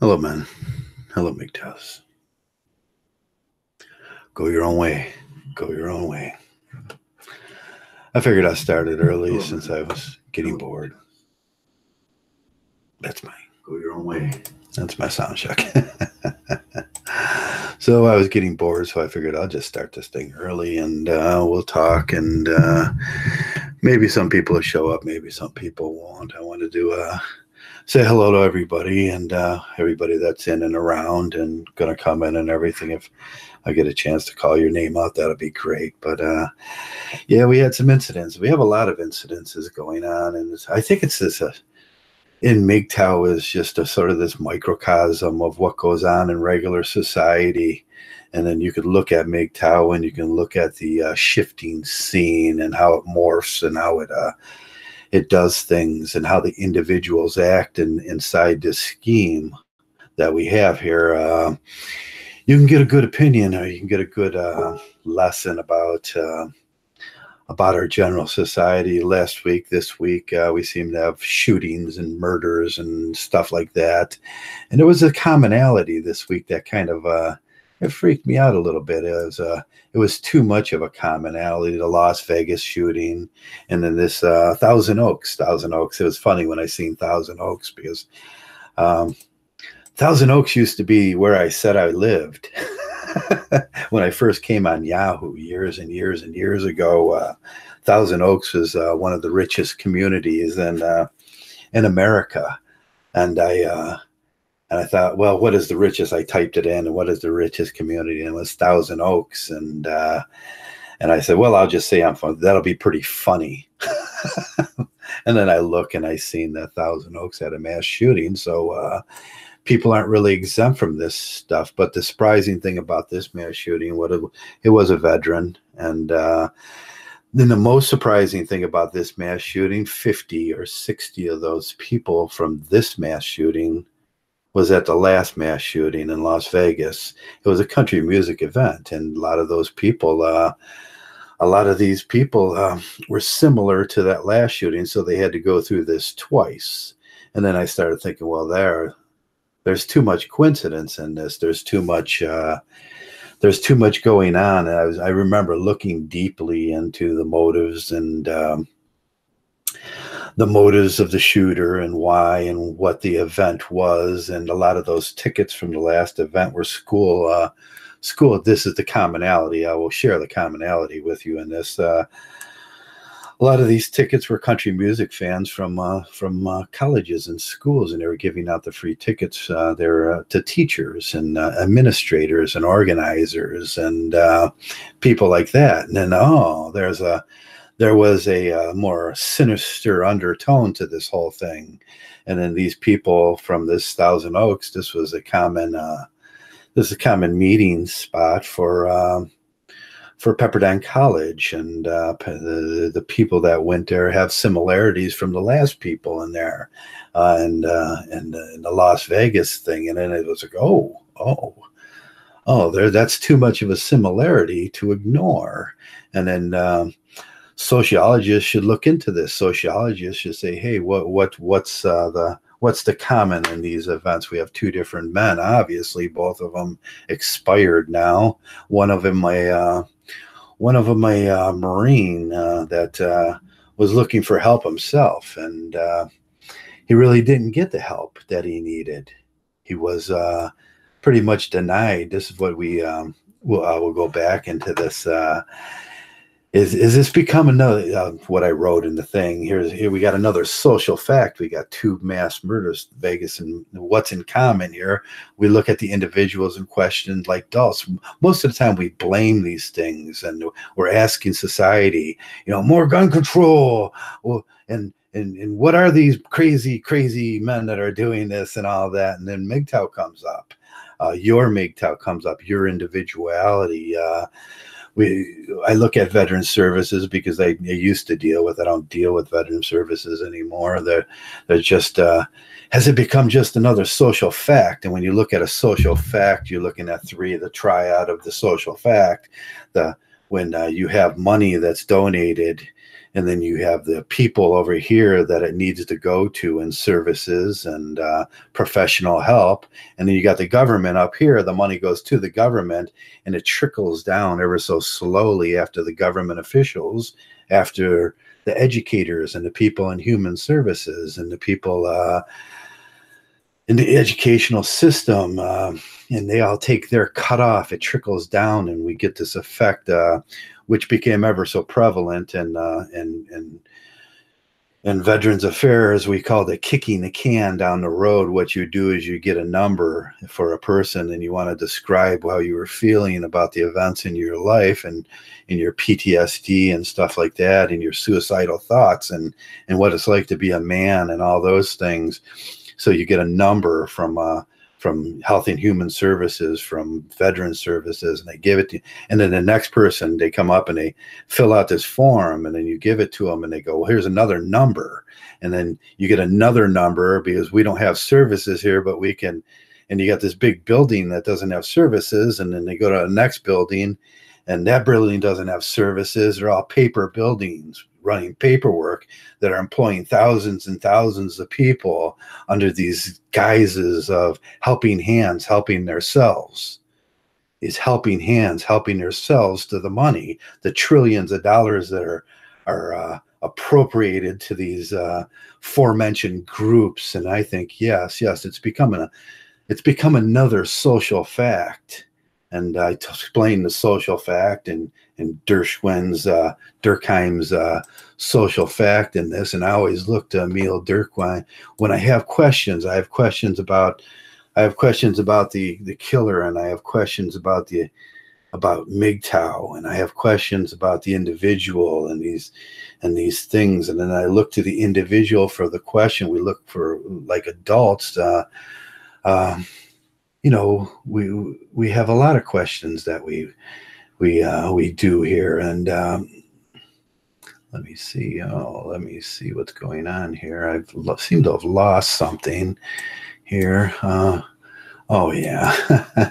Hello, man. Hello, Mgtows. Go your own way. Go your own way. I figured I started early since I was getting bored. That's my go your own way. That's my sound check. So I was getting bored, so I figured I'll just start this thing early, and we'll talk, and maybe some people will show up, maybe some people won't. I want to do say hello to everybody, and everybody that's in and around and going to come in and everything. If I get a chance to call your name out, that'll be great. But yeah, we had some incidents. We have a lot of incidences going on, and I think it's this in Mgtow is just a sort of this microcosm of what goes on in regular society. And then you could look at Mgtow and you can look at the shifting scene and how it morphs and how it does things and how the individuals act inside this scheme that we have here. You can get a good opinion, or you can get a good lesson about our general society. Last week, this week, we seem to have shootings and murders and stuff like that. And there was a commonality this week that kind of it freaked me out a little bit. It was too much of a commonality. The Las Vegas shooting, and then this Thousand Oaks. It was funny when I seen Thousand Oaks, because Thousand Oaks used to be where I said I lived. When I first came on Yahoo years and years and years ago, Thousand Oaks was one of the richest communities in America, and I thought, well, what is the richest? I typed it in, and what is the richest community? And it was Thousand Oaks, and I said, well, I'll just say I'm from. That'll be pretty funny. And then I look and I seen that Thousand Oaks had a mass shooting, so. People aren't really exempt from this stuff. But the surprising thing about this mass shooting, it was a veteran. And then the most surprising thing about this mass shooting, 50 or 60 of those people from this mass shooting was at the last mass shooting in Las Vegas. It was a country music event. And a lot of those people, these people were similar to that last shooting. So they had to go through this twice. And then I started thinking, well, there's too much coincidence in this. There's too much going on. And I remember looking deeply into the motives and the motives of the shooter and why and what the event was. And a lot of those tickets from the last event were school. This is the commonality. I will share the commonality with you in this. A lot of these tickets were country music fans from colleges and schools, and they were giving out the free tickets there to teachers and administrators and organizers and people like that. And then there was a more sinister undertone to this whole thing. And then these people from this Thousand Oaks, this was a common meeting spot for Pepperdine College, and the people that went there have similarities from the last people in there, and the Las Vegas thing. And then it was like, that's too much of a similarity to ignore. And then sociologists should look into this. Sociologists should say, hey, what's the common in these events? We have two different men. Obviously, both of them expired now. One of them a Marine that was looking for help himself, and he really didn't get the help that he needed. He was pretty much denied. This is what we'll go back into this. Is this become another what I wrote in the thing? Here we got another social fact. We got two mass murders, Vegas, and what's in common here? We look at the individuals in question like dolls. Most of the time, we blame these things, and we're asking society, more gun control. Well, and what are these crazy men that are doing this and all that? And then Mgtow comes up. Your Mgtow comes up. Your individuality. I look at veteran services because I used to deal with. I don't deal with veteran services anymore. They're just has it become just another social fact? And when you look at a social fact, you're looking at the triad of the social fact. When you have money that's donated And then you have the people over here that it needs to go to in services and professional help. And then you got the government up here. The money goes to the government, and it trickles down ever so slowly after the government officials, after the educators and the people in human services and the people in the educational system. And they all take their cut off. It trickles down, and we get this effect, which became ever so prevalent. And Veterans Affairs, we called it kicking the can down the road. What you do is you get a number for a person, and you want to describe how you were feeling about the events in your life and in your PTSD and stuff like that, and your suicidal thoughts and what it's like to be a man and all those things. So you get a number from Health and Human Services, from Veteran Services, and they give it to you. And then the next person, they come up and they fill out this form, and then you give it to them, and they go, well, here's another number. And then you get another number because we don't have services here, but we can. And you got this big building that doesn't have services, and then they go to the next building, and that building doesn't have services. They're all paper buildings running paperwork that are employing thousands and thousands of people under these guises of helping hands, helping themselves. These helping hands, helping themselves to the money, the trillions of dollars that are appropriated to these aforementioned groups. And I think, yes, it's become another social fact. And I explained the social fact and Durkheim's social fact in this. And I always look to Emile Durkheim when I have questions. I have questions about the killer, and I have questions about Mgtow, and I have questions about the individual and these things. And then I look to the individual for the question. We look for, like adults. We have a lot of questions that we do here, and let me see what's going on here. I seem to have lost something here. Oh yeah,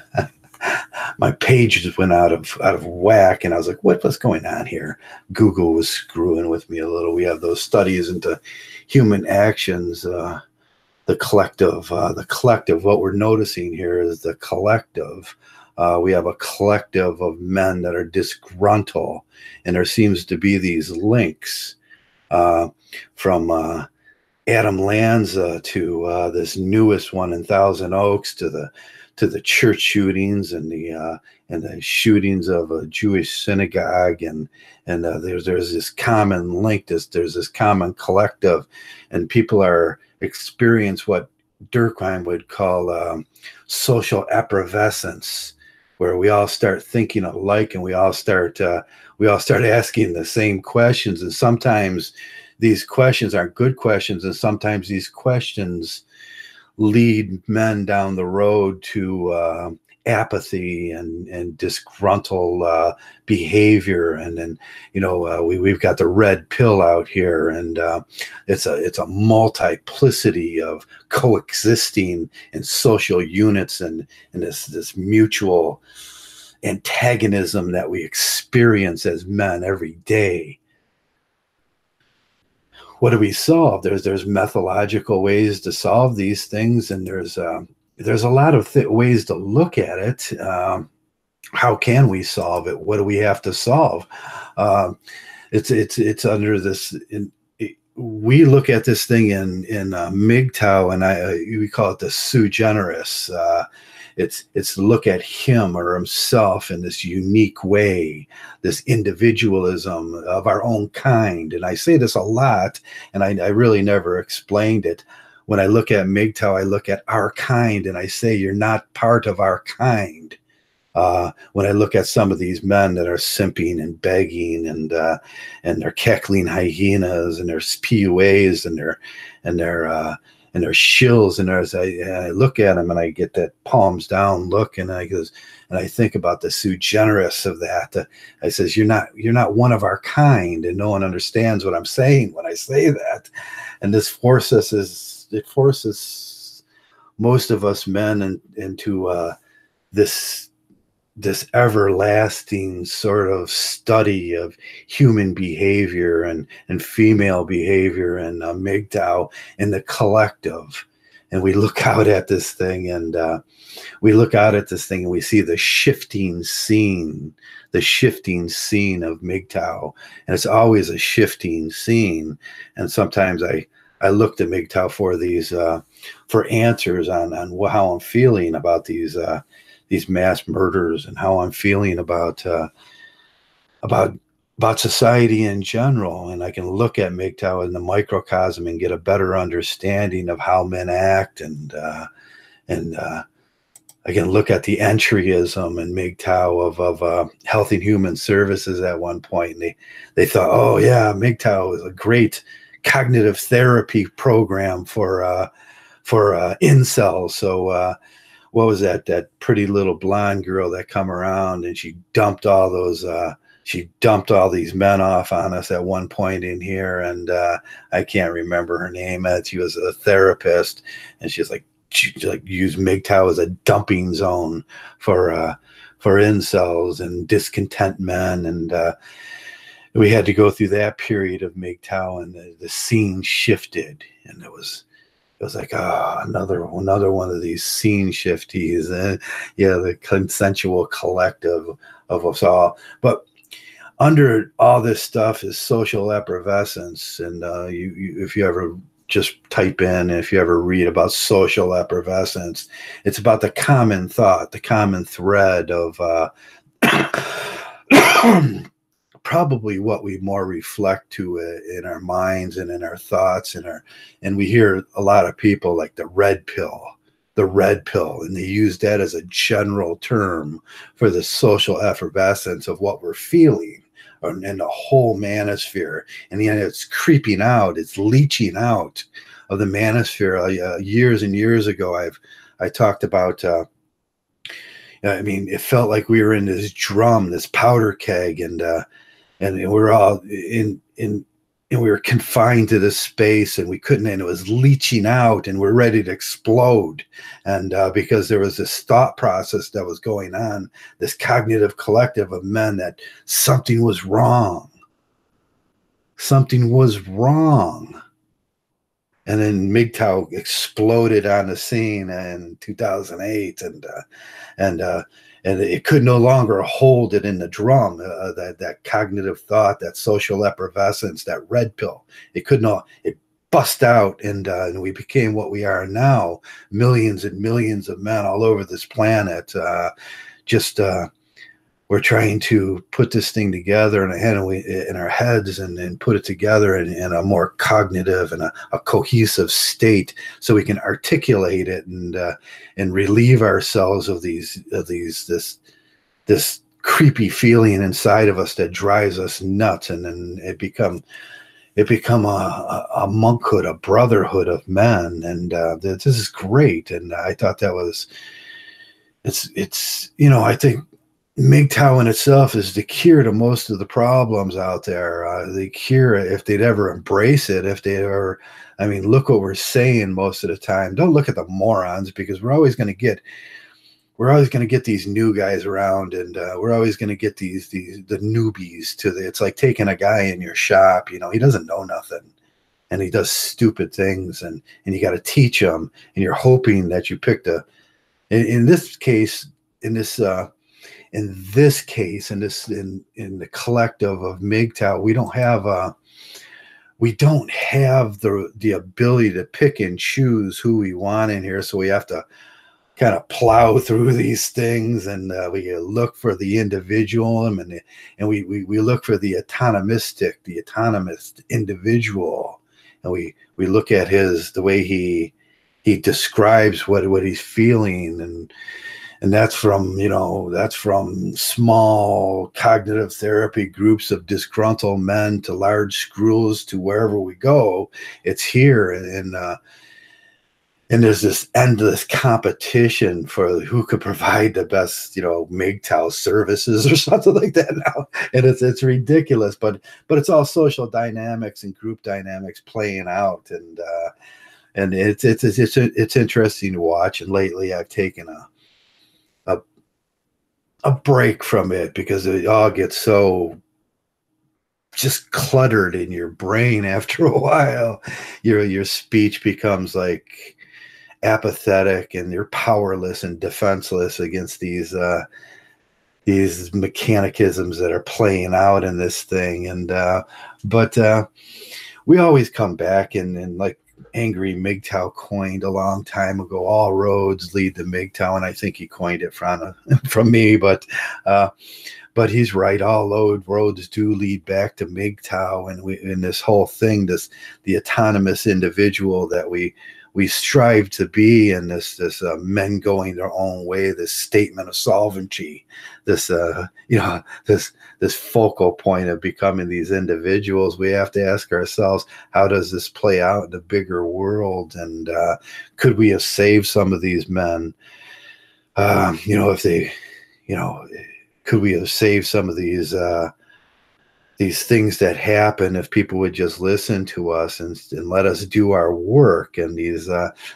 my page just went out of whack, and I was like, what's going on here? Google was screwing with me a little. We have those studies into human actions. The collective, what we're noticing here is the collective. We have a collective of men that are disgruntled, and there seems to be these links from Adam Lanza to this newest one in Thousand Oaks, to the church shootings and the shootings of a Jewish synagogue, and there's this common link. There's this common collective, and people are experience what Durkheim would call social effervescence, where we all start thinking alike, and we all start asking the same questions. And sometimes these questions aren't good questions, and sometimes these questions lead men down the road to apathy and disgruntled behavior. And then we've got the red pill out here, and it's a multiplicity of coexisting in social units, and this mutual antagonism that we experience as men every day. What do we solve? There's methodological ways to solve these things, and there's a lot of ways to look at it. How can we solve it? What do we have to solve? It's under this. We look at this thing in Mgtow, and we call it the sui generis. It's look at him or himself in this unique way, this individualism of our own kind. And I say this a lot, and I really never explained it. When I look at Mgtow, I look at our kind, and I say, you're not part of our kind. When I look at some of these men that are simping and begging, and they're cackling hyenas, and their PUAs, and their shills, and I look at them, and I get that palms down look, and I think about the sui generis of that. I says, you're not one of our kind, and no one understands what I'm saying when I say that. And this forces most of us men into this this everlasting sort of study of human behavior and female behavior and Mgtow in the collective. And we look out at this thing and we see the shifting scene of Mgtow. And it's always a shifting scene. And sometimes I looked at Mgtow for these for answers on how I'm feeling about these mass murders and how I'm feeling about society in general. And I can look at Mgtow in the microcosm and get a better understanding of how men act, and I can look at the entryism and Mgtow of Health and Human Services at one point, and they thought, oh yeah, Mgtow is a great cognitive therapy program for incels. So what was that pretty little blonde girl that come around and she dumped all these men off on us at one point in here, and I can't remember her name. She was a therapist, and she used Mgtow as a dumping zone for incels and discontent men, and we had to go through that period of Mgtow, and the scene shifted, and it was like, another one of these scene shifties, and the consensual collective of us all. But under all this stuff is social effervescence, and if you ever just type in, if you ever read about social effervescence, it's about the common thought, the common thread of probably what we more reflect to in our minds and in our thoughts, and we hear a lot of people like the red pill, and they use that as a general term for the social effervescence of what we're feeling in the whole manosphere. And then it's creeping out, it's leaching out of the manosphere. Years and years ago, I talked about it felt like we were in this drum, this powder keg, and we're all and we were confined to this space, and we couldn't, and it was leaching out, and we're ready to explode. And because there was this thought process that was going on, this cognitive collective of men, that something was wrong. Something was wrong. And then Mgtow exploded on the scene in 2008, and it could no longer hold it in the drum, that cognitive thought, that social effervescence, that red pill. It bust out, and we became what we are now, millions and millions of men all over this planet. We're trying to put this thing together in our heads and put it together in a more cognitive and a cohesive state, so we can articulate it and relieve ourselves of this creepy feeling inside of us that drives us nuts, and then it become a monkhood, a brotherhood of men, and this is great. And I thought I think Mgtow in itself is the cure to most of the problems out there. The cure, if they'd ever embrace it, look what we're saying most of the time. Don't look at the morons, because we're always going to get these new guys around, and we're always going to get the newbies it's like taking a guy in your shop, he doesn't know nothing, and he does stupid things, and you got to teach him, and you're hoping that you pick in the collective of Mgtow, we don't have the ability to pick and choose who we want in here. So we have to kind of plow through these things, and we look for the individual, and we look for the autonomous individual, and we look at the way he describes what he's feeling, and that's from small cognitive therapy groups of disgruntled men to large schools, to wherever we go, it's here. And there's this endless competition for who could provide the best, Mgtow services or something like that now. And it's ridiculous, but it's all social dynamics and group dynamics playing out. And it's interesting to watch. And lately I've taken a break from it, because it all gets so just cluttered in your brain after a while. Your speech becomes like apathetic, and you're powerless and defenseless against these mechanicisms that are playing out in this thing. And but we always come back, and like angry Mgtow coined a long time ago, all roads lead to Mgtow, and I think he coined it from me, but he's right. All roads do lead back to Mgtow, and in this whole thing, the autonomous individual that we strive to be, and this men going their own way, this statement of sovereignty, this this focal point of becoming these individuals. We have to ask ourselves, how does this play out in the bigger world? And could we have saved some of these men? If they, could we have saved some of these things that happen if people would just listen to us and let us do our work? And these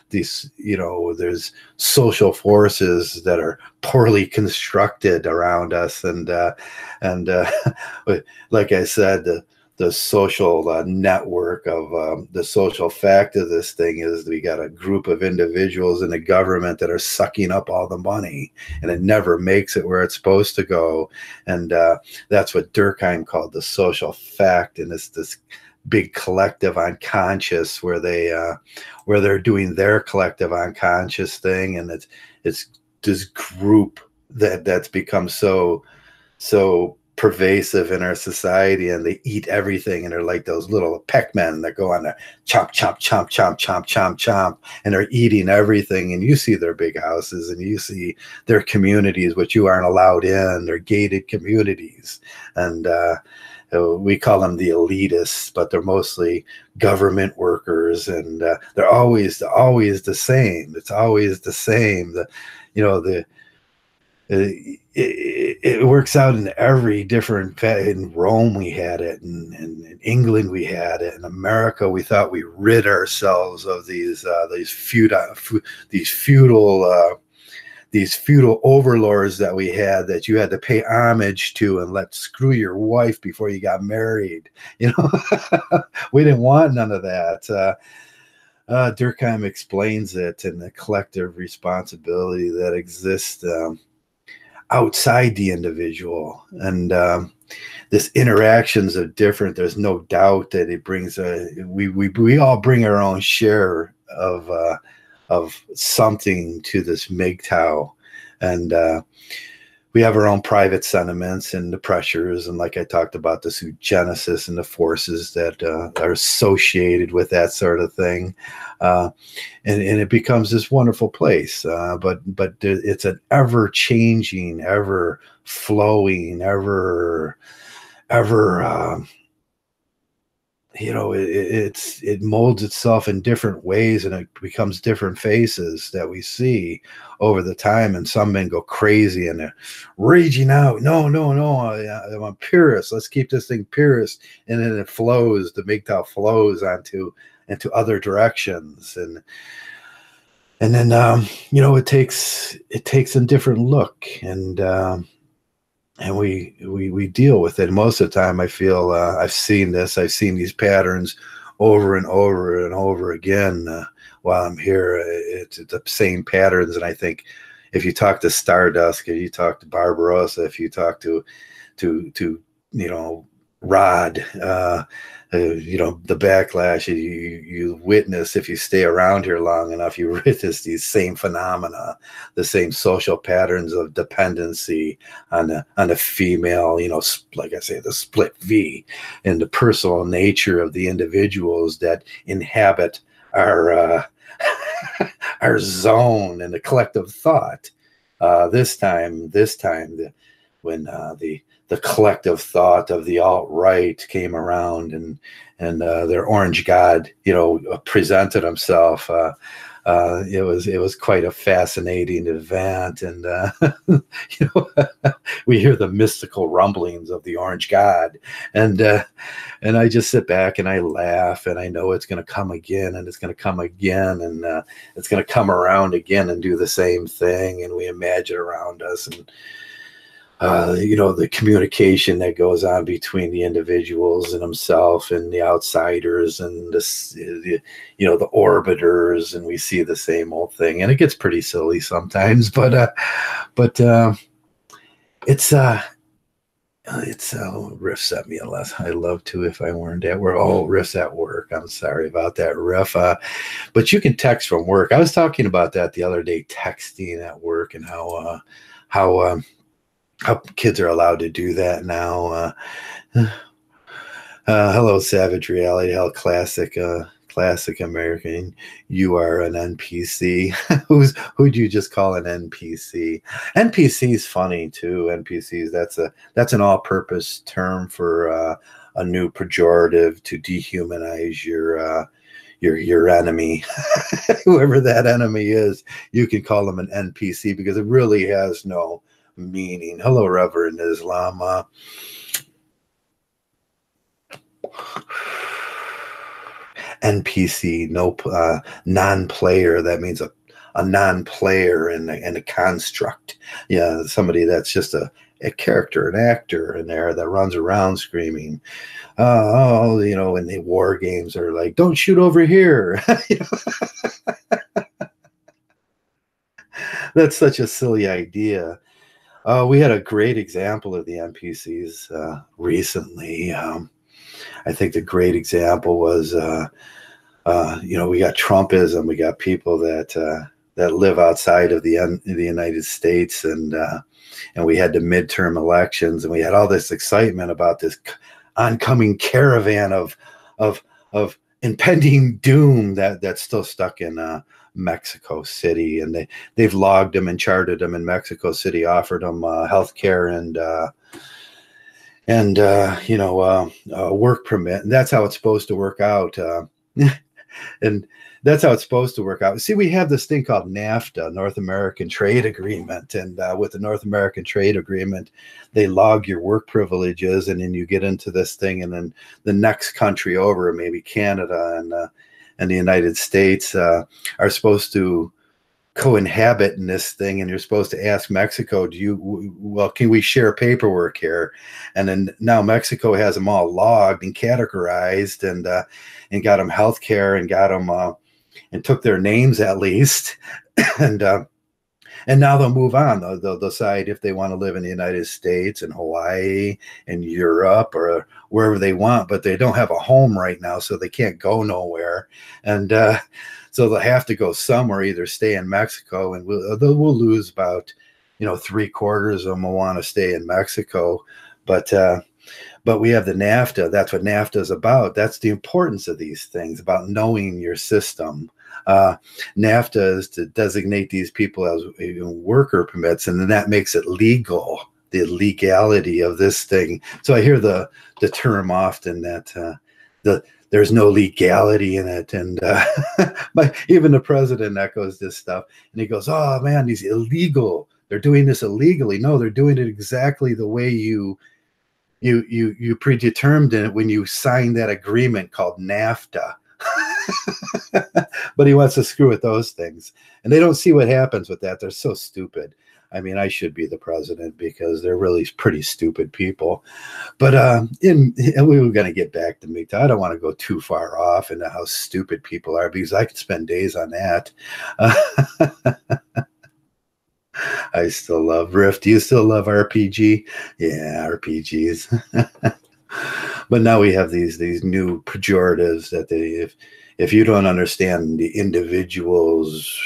there's social forces that are poorly constructed around us, and like I said, the social network of the social fact of this thing is we got a group of individuals in the government that are sucking up all the money, and it never makes it where it's supposed to go. And that's what Durkheim called the social fact. And it's this big collective unconscious where they're doing their collective unconscious thing. And it's this group that's become so pervasive in our society, and they eat everything, and they're like those little peckmen that go on there, chomp, chomp, chomp, chomp, chomp, chomp, chomp, and they're eating everything. And you see their big houses, and you see their communities, which you aren't allowed in. They're gated communities, and we call them the elitists, but they're mostly government workers, and they're always the same. It's always the same. It works out in every different. In Rome we had it, and in England we had it. In America, we thought we rid ourselves of these feudal overlords that we had, that you had to pay homage to and let screw your wife before you got married. We didn't want none of that. Durkheim explains it in the collective responsibility that exists outside the individual, and this interactions are different. There's no doubt that it brings we all bring our own share of something to this Mgtow, and we have our own private sentiments and the pressures, and like I talked about, the genesis and the forces that are associated with that sort of thing, and it becomes this wonderful place. But it's an ever-changing, ever-flowing, it molds itself in different ways, and it becomes different faces that we see over the time. And some men go crazy and they're raging out, no, I'm a purist, let's keep this thing purist. And then it flows, the Mgtow flows into other directions, and then it takes a different look, and we deal with it. Most of the time, I feel I've seen these patterns over and over and over again while I'm here. It's the same patterns, and I think if you talk to Stardust, if you talk to Barbarossa, if you talk to Rod, the backlash you witness if you stay around here long enough, you witness these same phenomena, the same social patterns of dependency on the female, like I say, the split V, and the personal nature of the individuals that inhabit our our zone and the collective thought. This time, when the collective thought of the alt-right came around, and their orange god, presented himself. It was quite a fascinating event, and we hear the mystical rumblings of the orange god, and I just sit back and I laugh, and I know it's going to come again, and it's going to come again, and it's going to come around again and do the same thing, and we imagine around us, and the communication that goes on between the individuals and himself and the outsiders and the orbiters, and we see the same old thing, and it gets pretty silly sometimes, but it's riffs at me unless I love to if I weren't at work. Oh, riffs at work. I'm sorry about that riff. But you can text from work. I was talking about that the other day, texting at work, and how kids are allowed to do that now. Hello, Savage Reality. Hell, classic American. You are an NPC. Who'd you just call an NPC? NPC is funny too. NPCs. That's an all-purpose term for a new pejorative to dehumanize your enemy. Whoever that enemy is, you can call them an NPC because it really has no meaning. Hello, Reverend Islam. NPC, no non-player. That means a non-player and a construct. Yeah, somebody that's just a character, an actor in there that runs around screaming. In the war games are like, don't shoot over here. That's such a silly idea. We had a great example of the NPCs recently. I think the great example was, we got Trumpism. We got people that live outside of the United States, and we had the midterm elections, and we had all this excitement about this oncoming caravan of impending doom that's still stuck in Mexico City, and they've logged them and charted them in Mexico City, offered them health care and work permit, and that's how it's supposed to work out. And that's how it's supposed to work out. See, we have this thing called NAFTA, North American Trade Agreement, and with the North American Trade Agreement, they log your work privileges, and then you get into this thing, and then the next country over, maybe Canada and the United States, are supposed to co-inhabit in this thing, and you're supposed to ask Mexico, can we share paperwork here? And then now Mexico has them all logged and categorized, and got them health care, and got them and took their names at least, and now they'll move on. They'll decide if they want to live in the United States and Hawaii and Europe or wherever they want, but they don't have a home right now, so they can't go nowhere. And so they'll have to go somewhere, either stay in Mexico, and we'll lose about 3/4 of them will want to stay in Mexico. But we have the NAFTA. That's what NAFTA is about. That's the importance of these things, about knowing your system. NAFTA is to designate these people as worker permits, and then that makes it legal, the legality of this thing. So I hear the term often that there's no legality in it, and but even the president echoes this stuff, and he goes, "Oh man, these illegal. They're doing this illegally." No, they're doing it exactly the way you predetermined it when you signed that agreement called NAFTA. But he wants to screw with those things, and they don't see what happens with that. They're so stupid. I mean, I should be the president because they're really pretty stupid people. But we were going to get back to Mgtow. I don't want to go too far off into how stupid people are, because I could spend days on that. I still love Rift. Do you still love RPG? Yeah, RPGs. But now we have these new pejoratives that if you don't understand the individual's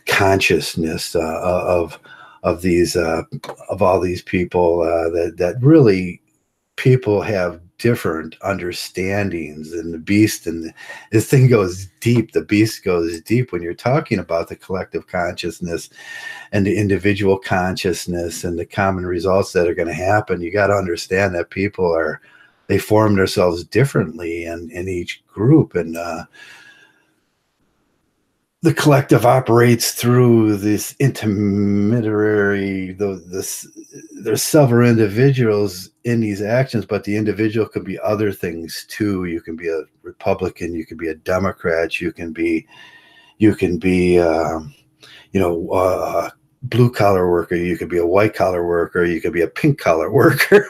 consciousness of all these people, that really people have different understandings, and the beast, and this thing goes deep. The beast goes deep when you're talking about the collective consciousness and the individual consciousness and the common results that are going to happen. You got to understand that people they form themselves differently in each group, and the collective operates through this intermediary. There's several individuals in these actions, but the individual could be other things too. You can be a Republican, you can be a Democrat, you can be blue collar worker, you could be a white collar worker, you could be a pink collar worker.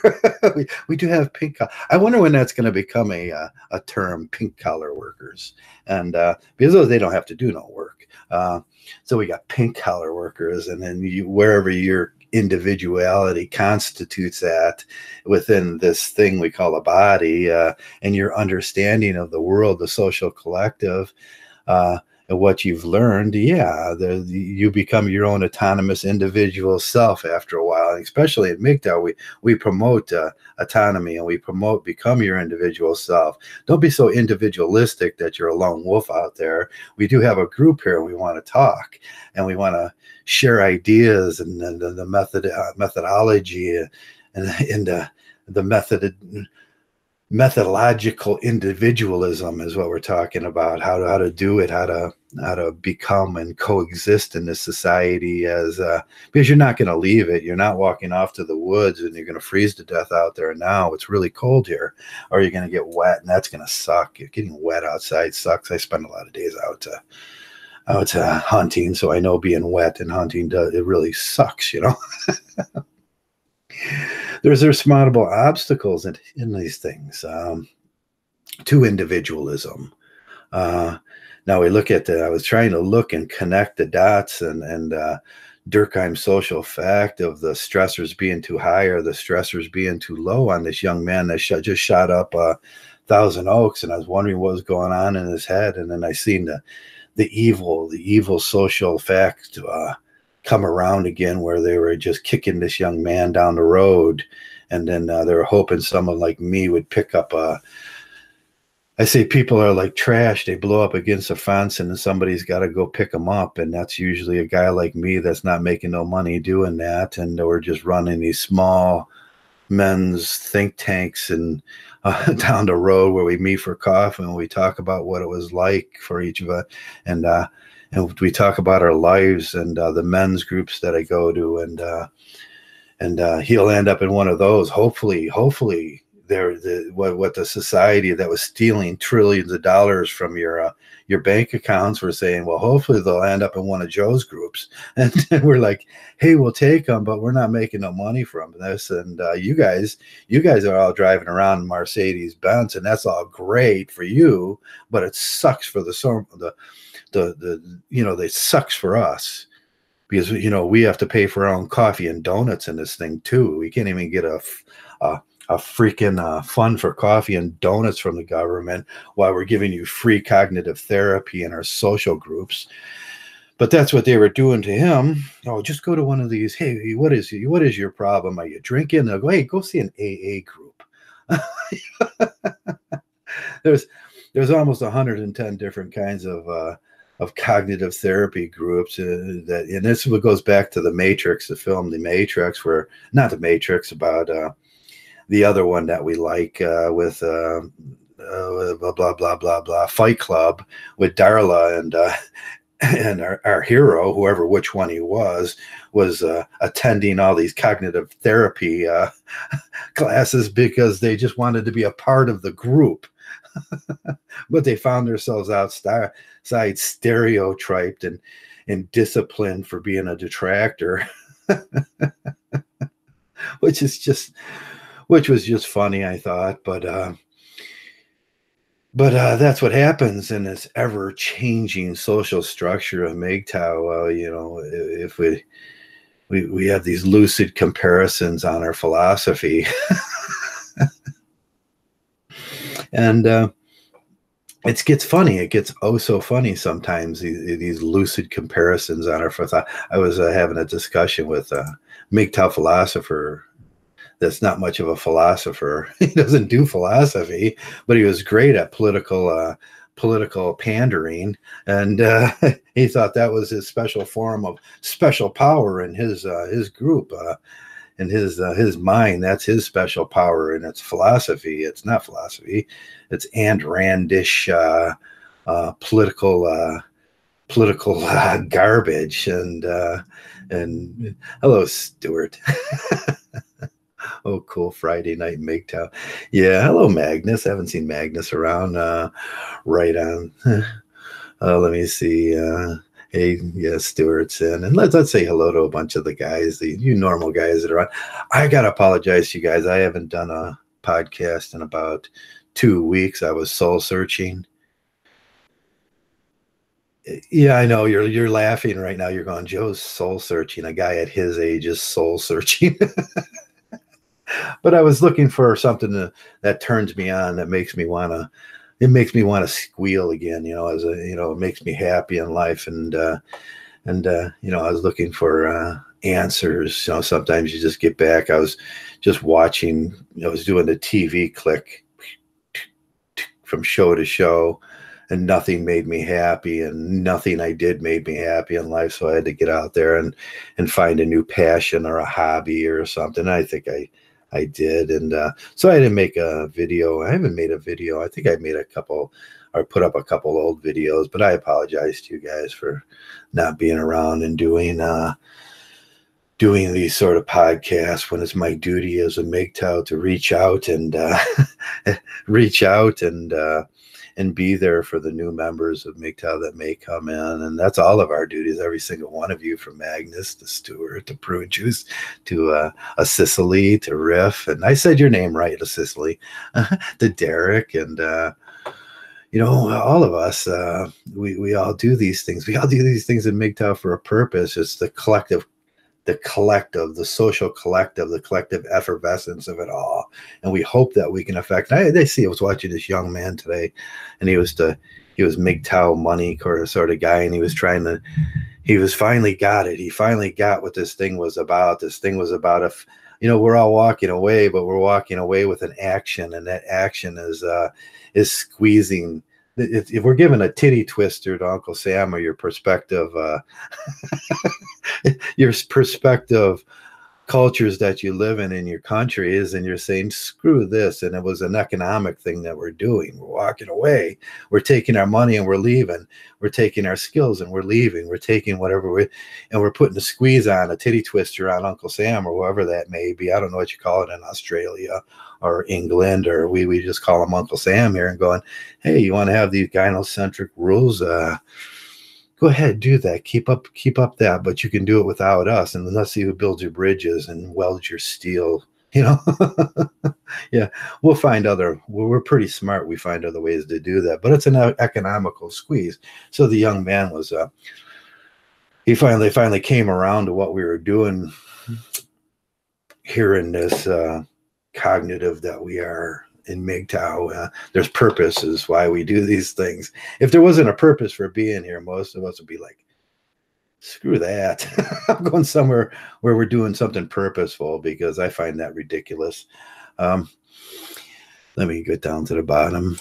we do have pink collar. I wonder when that's going to become a term, pink collar workers, and because they don't have to do no work. So we got pink collar workers, and then wherever your individuality constitutes that within this thing we call a body, and your understanding of the world, the social collective, and what you've learned, you become your own autonomous individual self after a while. And especially at Mgtow, we promote autonomy, and we promote become your individual self. Don't be so individualistic that you're a lone wolf out there. We do have a group here. We want to talk, and we want to share ideas and the methodology and the methodological individualism is what we're talking about. How to do it, how to become and coexist in this society, as because you're not going to leave it. You're not walking off to the woods and you're going to freeze to death out there now. It's really cold here, or you're going to get wet, and that's going to suck. Getting wet outside sucks. I spend a lot of days out hunting, so I know being wet and hunting it really sucks, There's surmountable obstacles in these things to individualism. Now we look at I was trying to look and connect the dots and Durkheim's social fact of the stressors being too high or the stressors being too low on this young man that just shot up Thousand Oaks, and I was wondering what was going on in his head, and then I seen the evil social fact come around again, where they were just kicking this young man down the road, and then they were hoping someone like me would pick up I say people are like trash. They blow up against a fence, and then somebody's got to go pick them up, and that's usually a guy like me that's not making no money doing that, and we're just running these small men's think tanks and down the road where we meet for coffee and we talk about what it was like for each of us, and we talk about our lives and the men's groups that I go to, and he'll end up in one of those. Hopefully, what the society that was stealing trillions of dollars from your bank accounts were saying, well, hopefully they'll end up in one of Joe's groups, and we're like, hey, we'll take them, but we're not making no money from this, and you guys are all driving around in Mercedes Benz, and that's all great for you, but it sucks for it sucks for us, because we have to pay for our own coffee and donuts in this thing too. We can't even get a freaking fund for coffee and donuts from the government while we're giving you free cognitive therapy in our social groups. But that's what they were doing to him. Oh, just go to one of these. Hey, what is your problem? Are you drinking? They'll go, hey, go see an AA group. There's almost 110 different kinds of cognitive therapy groups, and this goes back to the Matrix, the film The Matrix, where not the Matrix, about the other one that we like with blah blah blah blah blah, Fight Club, with Darla and our hero, which one he was attending all these cognitive therapy classes because they just wanted to be a part of the group. But they found themselves outside stereotyped and disciplined for being a detractor, which was just funny, I thought. But that's what happens in this ever-changing social structure of Mgtow. If we have these lucid comparisons on our philosophy. And it gets funny. It gets so funny sometimes, these lucid comparisons on our thought. I was having a discussion with a Mgtow philosopher that's not much of a philosopher. He doesn't do philosophy, but he was great at political pandering, and he thought that was his special form of special power in his group. In his mind, that's his special power, and it's philosophy. It's not philosophy. It's Randish political garbage. And hello, Stuart. Oh, cool. Friday night Mgtow. Yeah, hello, Magnus. I haven't seen Magnus around. Right on. Let me see. Hey, yeah, Stuart's in, and let's say hello to a bunch of the guys, you normal guys that are on. I gotta apologize to you guys. I haven't done a podcast in about 2 weeks. I was soul searching. Yeah, I know you're laughing right now. You're going, Joe's soul searching. A guy at his age is soul searching. But I was looking for something that turns me on, that makes me wanna. It makes me want to squeal again. As a it makes me happy in life, and I was looking for answers. Sometimes you just get back. I was just watching. I was doing the TV click from show to show, and nothing made me happy, and nothing I did made me happy in life. So I had to get out there and find a new passion or a hobby or something. I think I did, and so I didn't make a video. I haven't made a video. I think I made a couple, or put up a couple old videos, but I apologize to you guys for not being around and doing these sort of podcasts when it's my duty as a Mgtow to reach out and and be there for the new members of Mgtow that may come in. And that's all of our duties, every single one of you, from Magnus to Stuart to Prune Juice to a Sicily to Riff. And I said your name right, a Sicily, to Derek. And, all of us, we all do these things. We all do these things in Mgtow for a purpose. It's the collective, the social collective, the collective effervescence of it all. And we hope that we can affect. I was watching this young man today, and he was Mgtow money sort of guy. And he was finally got it. He finally got what this thing was about. This thing was about we're all walking away, but we're walking away with an action. And that action is squeezing. If we're giving a titty twister to Uncle Sam, or your perspective, cultures that you live in your country is, and you're saying, screw this. And it was an economic thing that we're doing. We're walking away. We're taking our money and we're leaving. We're taking our skills and we're leaving. We're taking whatever and we're putting a squeeze on, a titty twister on Uncle Sam, or whoever that may be. I don't know what you call it in Australia or England, or we just call him Uncle Sam here, and going, hey, you want to have these gynocentric rules? Go ahead, do that. Keep up that, but you can do it without us. And let's see who builds your bridges and welds your steel. Yeah, we're pretty smart. We find other ways to do that, but it's an economical squeeze. So the young man was, he finally came around to what we were doing here in this cognitive that we are in Mgtow. There's purposes why we do these things. If there wasn't a purpose for being here, most of us would be like, screw that. I'm going somewhere where we're doing something purposeful, because I find that ridiculous. Let me get down to the bottom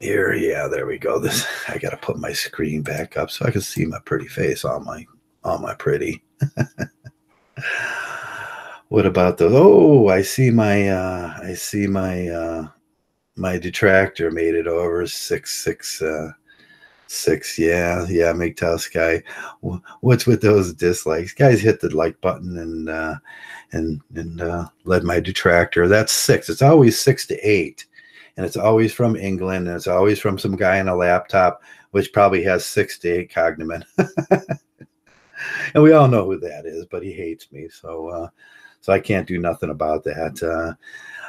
here. Yeah, there we go. I got to put my screen back up so I can see my pretty face, all my pretty. What about those? Oh, I see my detractor made it over 666. Yeah, Mgtow Sky. What's with those dislikes? Guys, hit the like button and let my detractor. That's 6. It's always 6 to 8, and it's always from England, and it's always from some guy on a laptop, which probably has 6 to 8 cognomen. And we all know who that is, but he hates me, so I can't do nothing about that.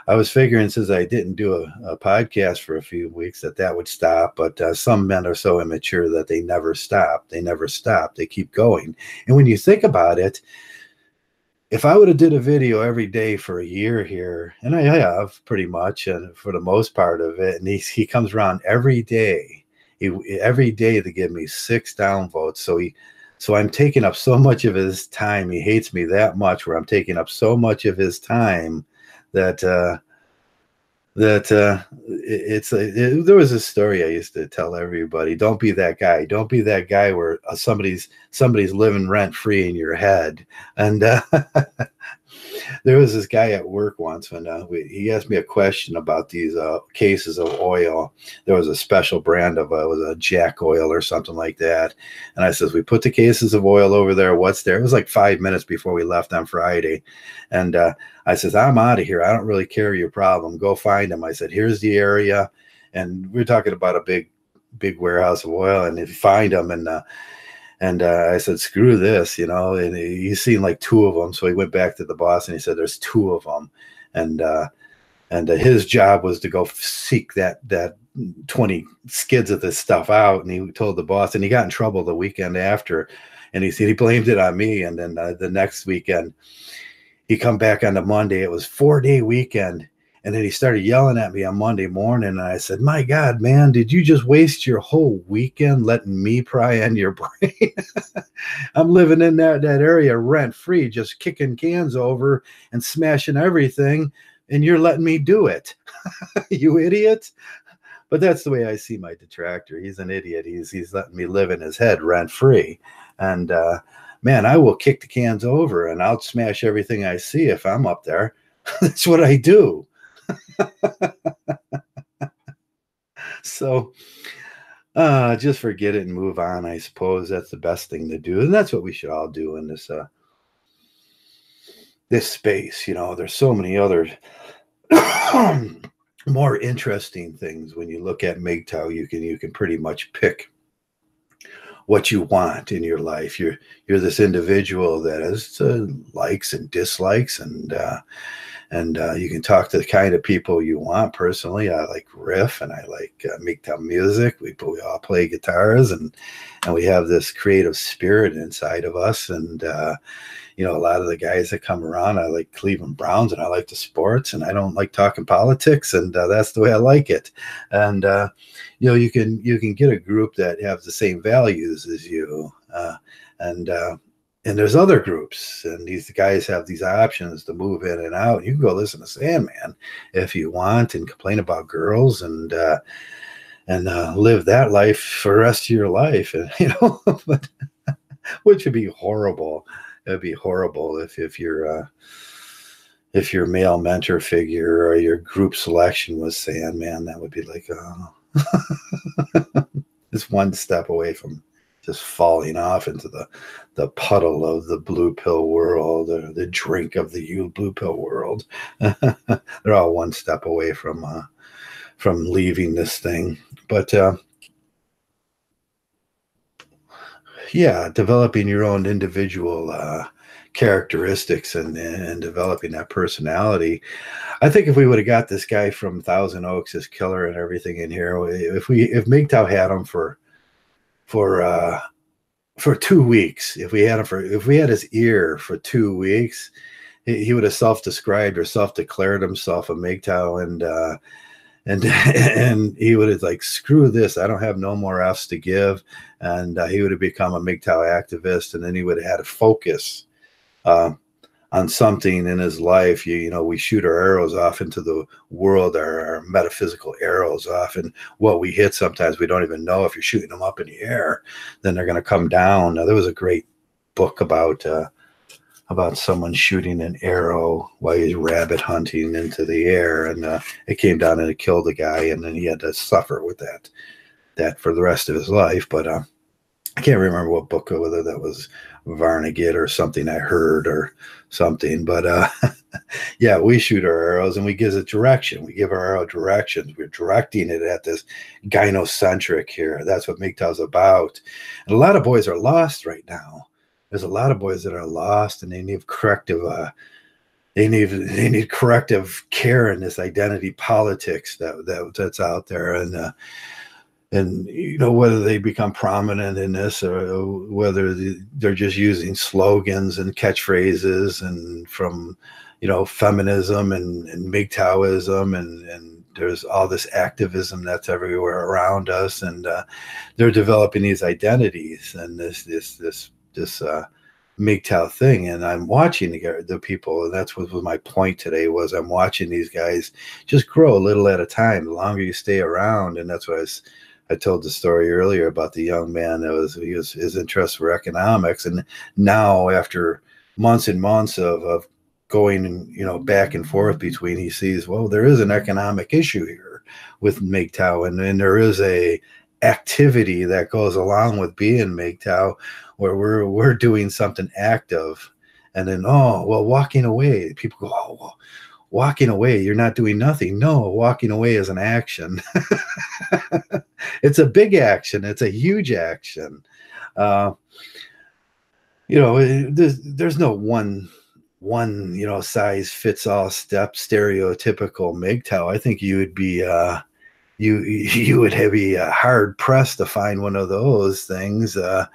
I was figuring, since I didn't do a podcast for a few weeks, that would stop. But some men are so immature that they never stop. They keep going. And when you think about it, if I would have did a video every day for a year here, and I have pretty much, and for the most part of it, and he comes around every day, to give me 6 downvotes. So I'm taking up so much of his time. He hates me that much, where I'm taking up so much of his time that there was a story I used to tell everybody. Don't be that guy. Don't be that guy where somebody's living rent free in your head. And there was this guy at work once when he asked me a question about these cases of oil. There was a special brand of it was a Jack oil or something like that. And I says, we put the cases of oil over there. What's there? It was like 5 minutes before we left on Friday. And I says, I'm out of here. I don't really care your problem. Go find them. I said, here's the area. And we're talking about a big warehouse of oil. And if you find them, and And I said, screw this, you know, and he's seen like two of them. So he went back to the boss and he said, there's two of them. And his job was to go seek that 20 skids of this stuff out. And he told the boss, and he got in trouble the weekend after. And he said he blamed it on me. And then the next weekend, he come back on the Monday. It was 4-day weekend. And then he started yelling at me on Monday morning. And I said, my God, man, did you just waste your whole weekend letting me pry on your brain? I'm living in that area rent free, just kicking cans over and smashing everything. And you're letting me do it. You idiot. But that's the way I see my detractor. He's an idiot. He's letting me live in his head rent free. And man, I will kick the cans over and I'll smash everything I see if I'm up there. That's what I do. So just forget it and move on. I suppose that's the best thing to do. And that's what we should all do in this space. You know, there's so many other more interesting things. When you look at Mgtow, you can pretty much pick what you want in your life. You're this individual that has likes and dislikes, and you can talk to the kind of people you want. Personally, I like riff and I like Mgtow music. We all play guitars, and we have this creative spirit inside of us. And you know, a lot of the guys that come around, I like Cleveland Browns and I like the sports, and I don't like talking politics, and that's the way I like it. And you know, you can get a group that have the same values as you, and there's other groups, and these guys have these options to move in and out. You can go listen to Sandman if you want and complain about girls and live that life for the rest of your life, and you know, but, which would be horrible. It'd be horrible if your male mentor figure or your group selection was Sandman. That would be like, it's one step away from just falling off into the puddle of the blue pill world, or the drink of the blue pill world. They're all one step away from leaving this thing. But yeah, developing your own individual characteristics and developing that personality. I think if we would have got this guy from Thousand Oaks, this killer and everything in here, if Mgtow had him for 2 weeks, if we had his ear for 2 weeks, he would have self-described or self-declared himself a Mgtow, and he would have like, screw this, I don't have no more F's to give. And he would have become a Mgtow activist, and then he would have had a focus on something in his life. You know, we shoot our arrows off into the world, our metaphysical arrows off, and what we hit, sometimes we don't even know. If you're shooting them up in the air, then they're going to come down. Now, there was a great book about someone shooting an arrow while he's rabbit hunting into the air, and it came down and it killed a guy, and then he had to suffer with that for the rest of his life. But I can't remember what book, whether that was Varnagit or something I heard or something. But yeah, we shoot our arrows and we give it direction. We give our arrow directions. We're directing it at this gynocentric here. That's what Mgtow's about. And a lot of boys are lost right now. There's a lot of boys that are lost, and they need corrective. They need corrective care in this identity politics that's out there, and you know, whether they become prominent in this or whether they're just using slogans and catchphrases and from, you know, feminism and Mgtowism and there's all this activism that's everywhere around us, and they're developing these identities and this Mgtow thing. And I'm watching the people, and that's what was my point today, was I'm watching these guys just grow a little at a time, the longer you stay around. And that's what I told the story earlier about the young man that his interests were economics, and now after months and months of going, you know, back and forth between, he sees, well, there is an economic issue here with Mgtow, and there is a activity that goes along with being Mgtow, where we're doing something active, and then, oh, well, walking away, people go, oh, well, walking away, you're not doing nothing. No, walking away is an action. It's a big action. It's a huge action. Uh, there's no one size fits all stereotypical Mgtow. I think you would be you would be hard pressed to find one of those things. We're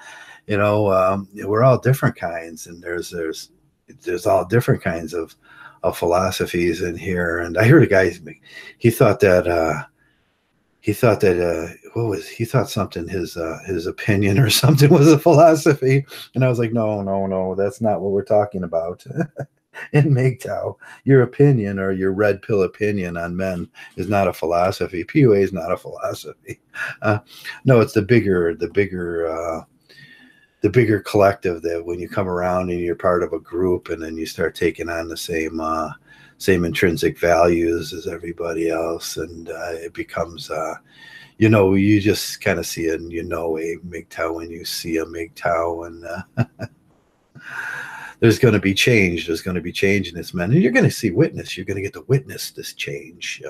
all different kinds, and there's all different kinds of philosophies in here. And I heard a guy, he thought that he thought something, his opinion or something was a philosophy. And I was like, no, that's not what we're talking about. In Mgtow, your opinion or your red pill opinion on men is not a philosophy. PUA is not a philosophy. No, it's the bigger collective, that when you come around and you're part of a group, and then you start taking on the same intrinsic values as everybody else, and it becomes you just kind of see a Mgtow when you see a Mgtow, and there's going to be change. There's going to be change in this man, and you're going to see witness. You're going to get to witness this change.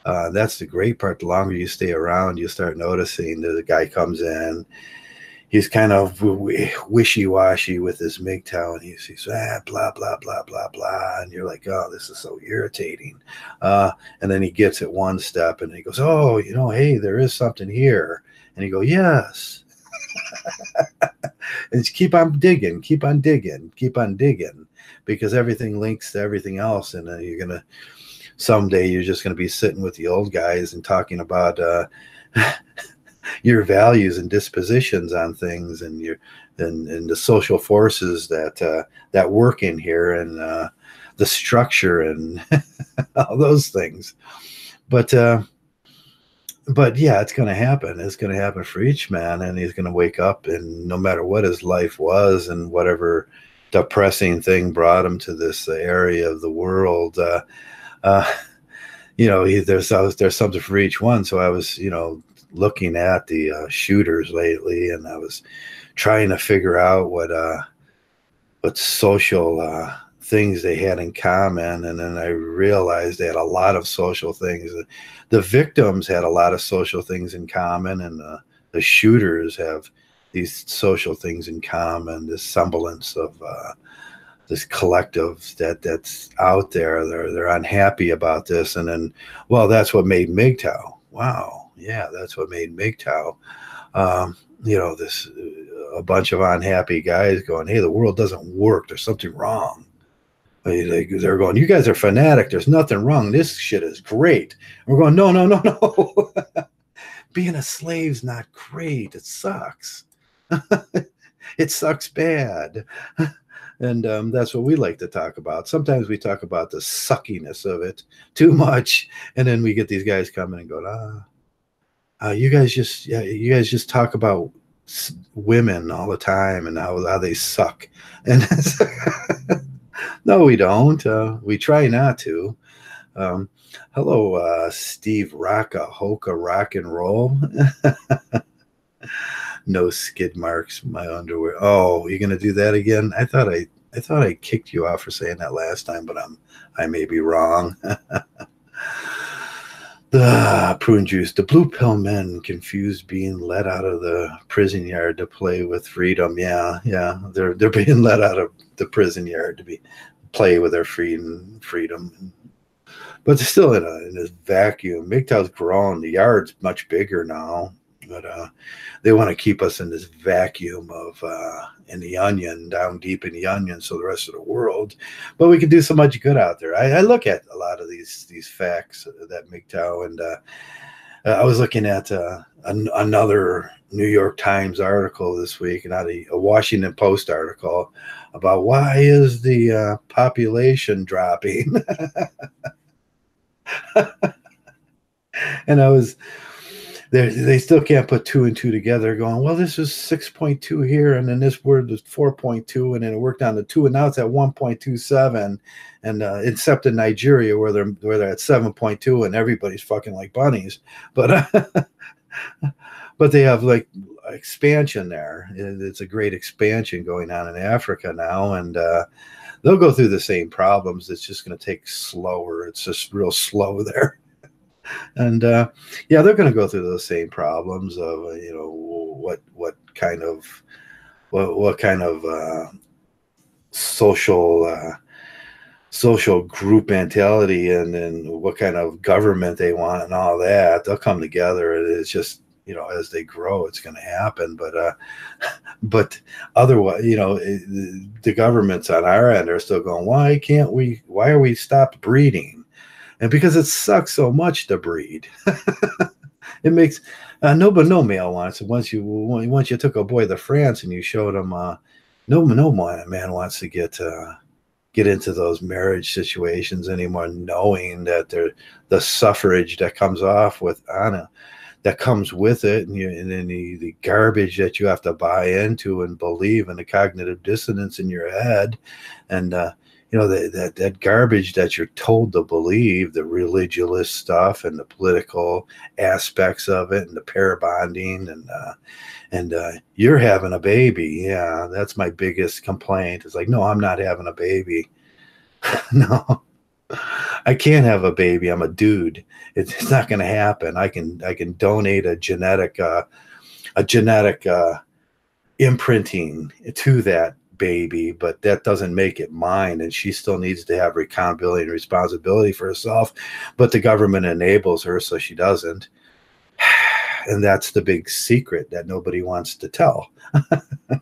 That's the great part. The longer you stay around, you start noticing that the guy comes in. He's kind of wishy-washy with his Mgtow, and he's blah, blah, blah, blah, blah. And you're like, oh, this is so irritating. And then he gets it one step, and he goes, oh, hey, there is something here. And you go, yes. And keep on digging, because everything links to everything else. And then someday you're just going to be sitting with the old guys and talking about your values and dispositions on things, and the social forces that work in here, and the structure and all those things. But yeah, it's going to happen. It's going to happen for each man, and he's going to wake up, and no matter what his life was and whatever depressing thing brought him to this area of the world, there's something for each one. So I was, looking at the shooters lately, and I was trying to figure out what social things they had in common, and then I realized they had a lot of social things. The victims had a lot of social things in common, and the shooters have these social things in common, this semblance of this collective that's out there. They're unhappy about this, and then, well, that's what made Mgtow. Wow. Yeah, that's what made Mgtow. This a bunch of unhappy guys going, hey, the world doesn't work. There's something wrong. They're going, you guys are fanatic. There's nothing wrong. This shit is great. And we're going, no. Being a slave's not great. It sucks. It sucks bad. And that's what we like to talk about. Sometimes we talk about the suckiness of it too much, and then we get these guys coming and go, you guys just talk about women all the time and how they suck. And no, we don't. We try not to. Hello, Steve Rocka Hoka Rock and Roll. No skid marks, my underwear. Oh, you're gonna do that again? I thought I kicked you off for saying that last time, but I may be wrong. The prune juice. The blue pill men confused being let out of the prison yard to play with freedom. Yeah. They're being let out of the prison yard to play with their freedom. But they're still in this vacuum. Mgtow's grown. The yard's much bigger now. But they want to keep us in this vacuum of in the onion, down deep in the onion, so the rest of the world. But we can do so much good out there. I look at a lot of these facts that Mgtow, and I was looking at another New York Times article this week, and a Washington Post article about why is the population dropping. And I was... They still can't put 2 and 2 together, going, well, this is 6.2 here, and then this word was 4.2, and then it worked down to 2, and now it's at 1.27, and except in Nigeria where they're at 7.2, and everybody's fucking like bunnies, but but they have like expansion there. It's a great expansion going on in Africa now, and they'll go through the same problems. It's just going to take slower. It's just real slow there. And yeah, they're going to go through those same problems of what kind of social social group mentality, and then what kind of government they want and all that. They'll come together. It's just, as they grow, it's going to happen. But otherwise, the governments on our end are still going, why are we stopped breeding? And because it sucks so much to breed. It makes no male wants it. Once you took a boy to France and you showed him, no man wants to get into those marriage situations anymore, knowing that the suffrage that comes off with Anna, that comes with it, and then the garbage that you have to buy into and believe, and the cognitive dissonance in your head, and that garbage that you're told to believe, the religious stuff and the political aspects of it, and the pair bonding, and you're having a baby. Yeah, that's my biggest complaint. It's like, no, I'm not having a baby. No, I can't have a baby. I'm a dude. It's not going to happen. I can donate a genetic imprinting to that baby, but that doesn't make it mine. And she still needs to have accountability and responsibility for herself. But the government enables her so she doesn't. And that's the big secret that nobody wants to tell. Do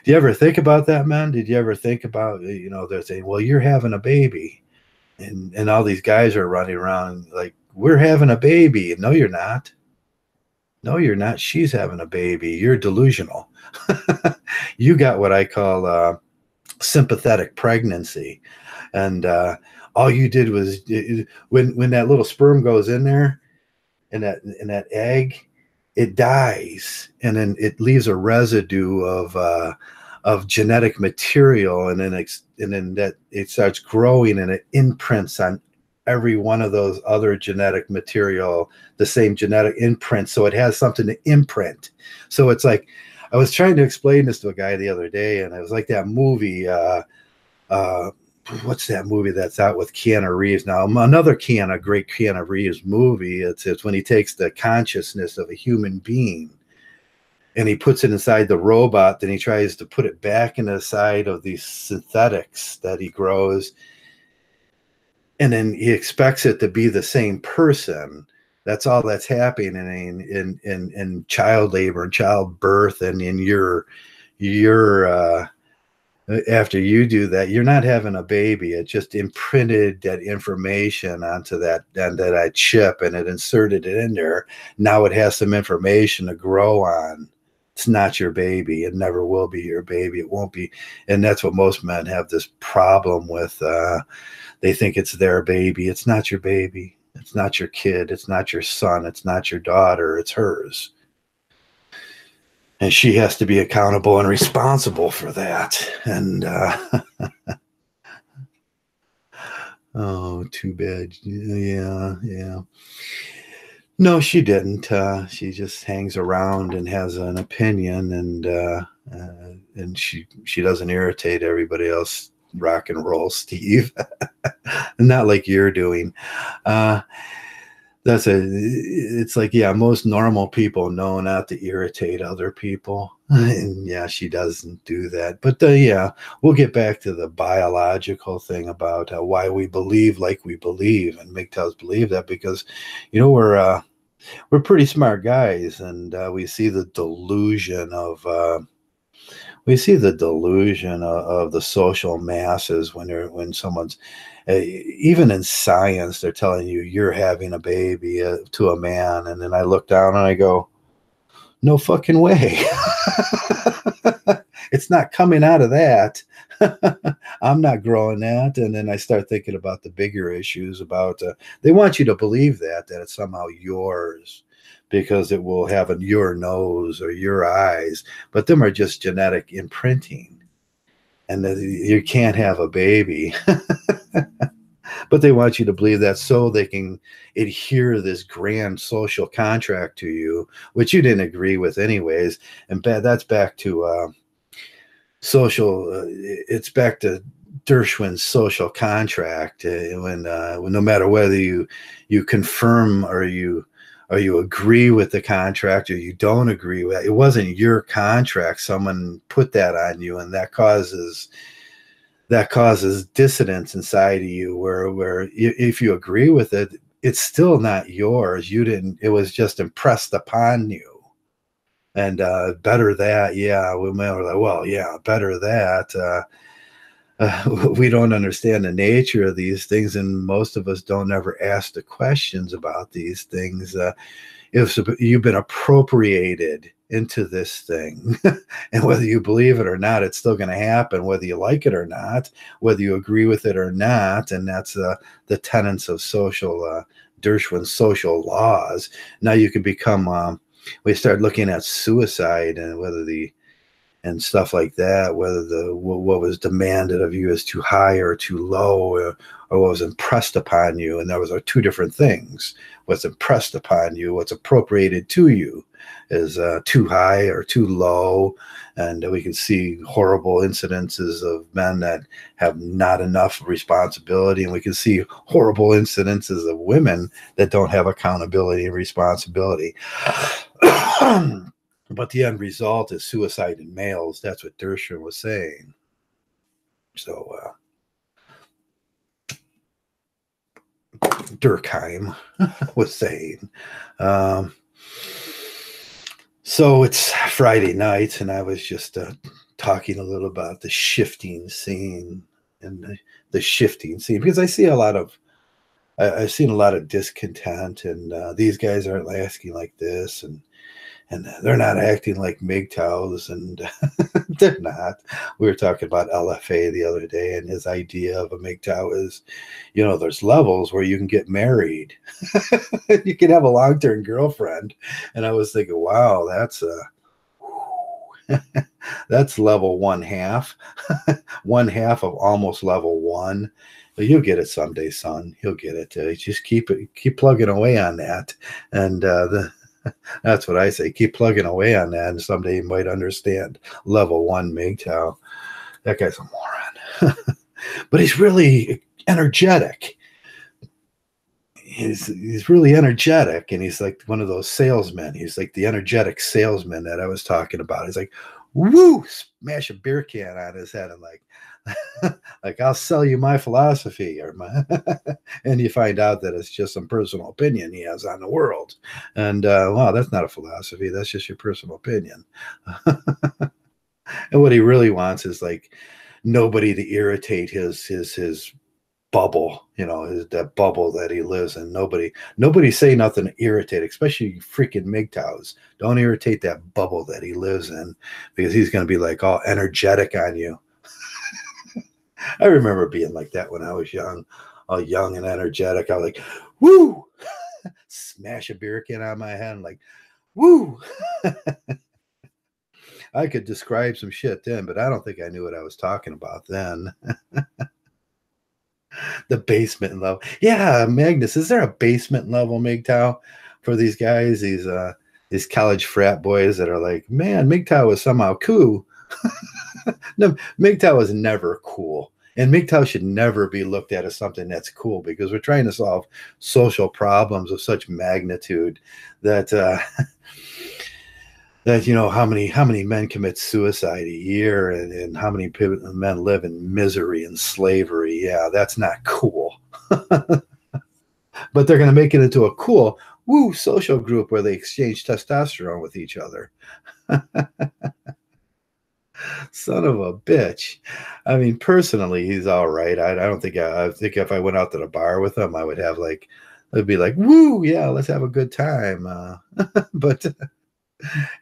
you ever think about that, man? Did you ever think about, they're saying, well, you're having a baby. And all these guys are running around like, we're having a baby. No, you're not. No, you're not. She's having a baby. You're delusional. You got what I call sympathetic pregnancy. And all you did was, when that little sperm goes in there, and that egg, it dies, and then it leaves a residue of genetic material, and then that it starts growing, and it imprints on every one of those other genetic material, the same genetic imprint, so it has something to imprint. So it's like, I was trying to explain this to a guy the other day, and it was like that movie, what's that movie that's out with Keanu Reeves now? Another great Keanu Reeves movie. It's when he takes the consciousness of a human being and he puts it inside the robot, then he tries to put it back in the side of these synthetics that he grows, and then he expects it to be the same person. That's all that's happening in child labor and childbirth, and in your after you do that, you're not having a baby. It just imprinted that information onto that chip, and it inserted it in there. Now it has some information to grow on. It's not your baby. It never will be your baby. It won't be. And that's what most men have this problem with. They think it's their baby. It's not your baby. It's not your kid. It's not your son. It's not your daughter. It's hers. And she has to be accountable and responsible for that. And oh, too bad. Yeah. No, she didn't. She just hangs around and has an opinion, and she doesn't irritate everybody else. Rock and roll, Steve. Not like you're doing. It's like, yeah, most normal people know not to irritate other people. And yeah, she doesn't do that. But yeah, we'll get back to the biological thing about why we believe like we believe. And Mgtow's believe that because, we're pretty smart guys, and we see the delusion of the social masses when someone's even in science, they're telling you you're having a baby to a man, and then I look down and I go, no fucking way. It's not coming out of that. I'm not growing that. And then I start thinking about the bigger issues about they want you to believe that it's somehow yours because it will have your nose or your eyes, but them are just genetic imprinting, and you can't have a baby. But they want you to believe that so they can adhere this grand social contract to you, which you didn't agree with anyways. And that's back to it's back to Dershwin's social contract, when no matter whether you confirm or you or you agree with the contract or you don't agree with it. It wasn't your contract. Someone put that on you, and that causes dissonance inside of you where if you agree with it, it's still not yours. You didn't, it was just impressed upon you. And better that, yeah, we were like, well, yeah, better that. We don't understand the nature of these things, and most of us don't ever ask the questions about these things. If you've been appropriated into this thing, and whether you believe it or not, it's still going to happen, whether you like it or not, whether you agree with it or not. And that's the tenets of social Dershowitz social laws. Now you can become we start looking at suicide and whether and stuff like that, whether what was demanded of you is too high or too low, or what was impressed upon you. And those are two different things. What's impressed upon you, what's appropriated to you, is too high or too low. And we can see horrible incidences of men that have not enough responsibility. And we can see horrible incidences of women that don't have accountability and responsibility. But the end result is suicide in males. That's what Dershowitz was saying. So Durkheim was saying. So it's Friday night, and I was just talking a little about the shifting scene and the shifting scene, because I see I've seen a lot of discontent, and these guys aren't asking like this, and they're not acting like Mgtows, and they're not. We were talking about LFA the other day, and his idea of a Mgtow is, there's levels where you can get married. You can have a long-term girlfriend. And I was thinking, wow, that's level 1/2, 1/2 of almost level 1. But you'll get it someday, son. You'll get it. Just keep plugging away on that. And that's what I say. Keep plugging away on that, and someday you might understand level 1 Mgtow. That guy's a moron. But he's really energetic. He's really energetic, and he's like one of those salesmen. He's like the energetic salesman that I was talking about. He's like, woo, smash a beer can on his head and like I'll sell you my philosophy or and you find out that it's just some personal opinion he has on the world. And wow, that's not a philosophy. That's just your personal opinion. And what he really wants is like nobody to irritate his bubble, that bubble that he lives in. Nobody say nothing to irritate, especially freaking Mgtows. Don't irritate that bubble that he lives in, because he's going to be like all energetic on you. I remember being like that when I was young, all young and energetic. I was like, woo, smash a beer can on my head, and like, woo. I could describe some shit then, but I don't think I knew what I was talking about then. The basement level. Yeah, Magnus, is there a basement level Mgtow for these guys? These college frat boys that are like, man, Mgtow is somehow cool. No, Mgtow is never cool. And Mgtow should never be looked at as something that's cool, because we're trying to solve social problems of such magnitude that how many men commit suicide a year, and how many men live in misery and slavery. Yeah, that's not cool. But they're going to make it into a cool social group where they exchange testosterone with each other. Son of a bitch. I mean, personally, he's all right. I think if I went out to the bar with him, I'd be like, woo, yeah, let's have a good time. But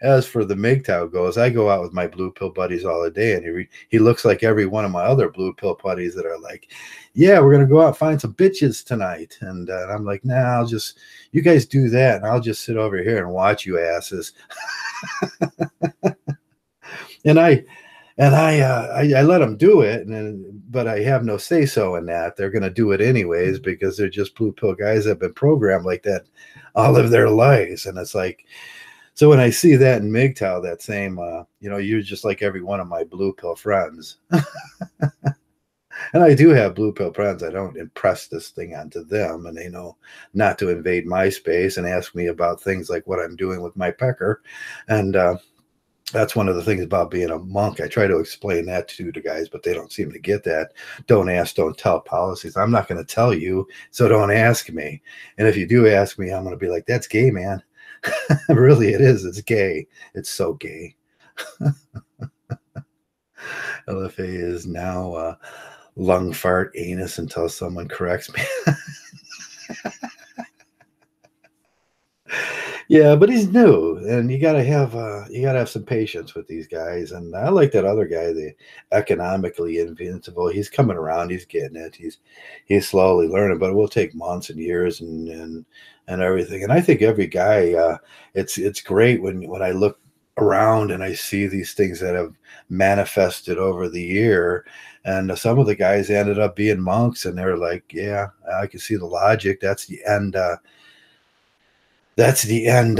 as for the Mgtow goes, I go out with my blue pill buddies all the day, and he looks like every one of my other blue pill buddies that are like, yeah, we're gonna go out and find some bitches tonight. And I'm like, nah, you guys do that, and I'll just sit over here and watch you asses. And I let them do it, but I have no say so in that. They're going to do it anyways, because they're just blue pill guys that have been programmed like that all of their lives. And it's like, so when I see that in Mgtow, that same, you're just like every one of my blue pill friends. And I do have blue pill friends. I don't impress this thing onto them, and they know not to invade my space and ask me about things like what I'm doing with my pecker. And that's one of the things about being a monk. I try to explain that to the guys, but they don't seem to get that. Don't ask, don't tell policies. I'm not going to tell you, so don't ask me. And if you do ask me, I'm going to be like, that's gay, man. Really, it is. It's gay. It's so gay. LFA is now lung fart anus until someone corrects me. Yeah, but he's new, and you gotta have some patience with these guys. And I like that other guy, the economically invincible. He's coming around. He's getting it. He's slowly learning, but it will take months and years and everything. And I think every guy, it's great when I look around and I see these things that have manifested over the year. And some of the guys ended up being monks, and they're like, yeah, I can see the logic. That's the end. That's the end.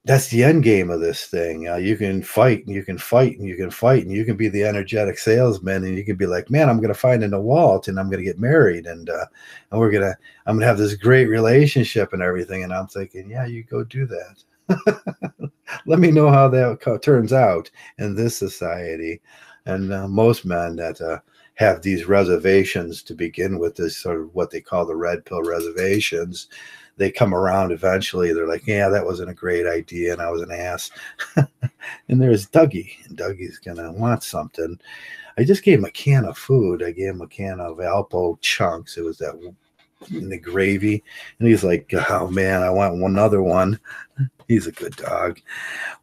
That's the end game of this thing. You can fight, and you can fight, and you can fight, and you can be the energetic salesman, and you can be like, "Man, I'm going to find in the Walt, and I'm going to get married, and I'm going to have this great relationship and everything." And I'm thinking, "Yeah, you go do that." Let me know how that turns out in this society. And most men that have these reservations to begin with, this sort of what they call the red pill reservations, they come around eventually. They're like, yeah, that wasn't a great idea, and I was an ass. And there's Dougie, and Dougie's gonna want something. I just gave him a can of food. I gave him a can of Alpo chunks. It was that in the gravy, and he's like, oh man, I want another one. He's a good dog.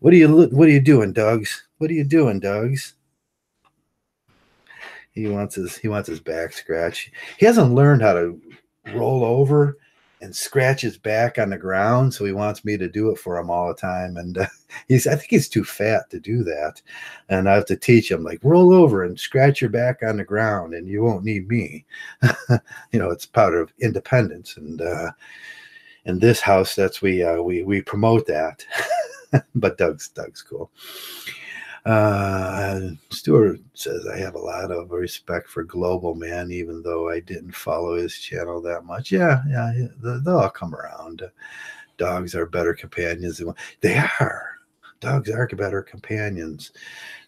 What are you doing, Dougs? What are you doing, Dougs? He wants his back scratched. He hasn't learned how to roll over and scratch his back on the ground, so he wants me to do it for him all the time. And I think he's too fat to do that, and I have to teach him, like, roll over and scratch your back on the ground, and you won't need me. It's part of independence, and in this house, that's we promote that. But Doug's cool. Stuart says, I have a lot of respect for Global Man, even though I didn't follow his channel that much. Yeah, they'll all come around. Dogs are better companions. They are. Dogs are better companions.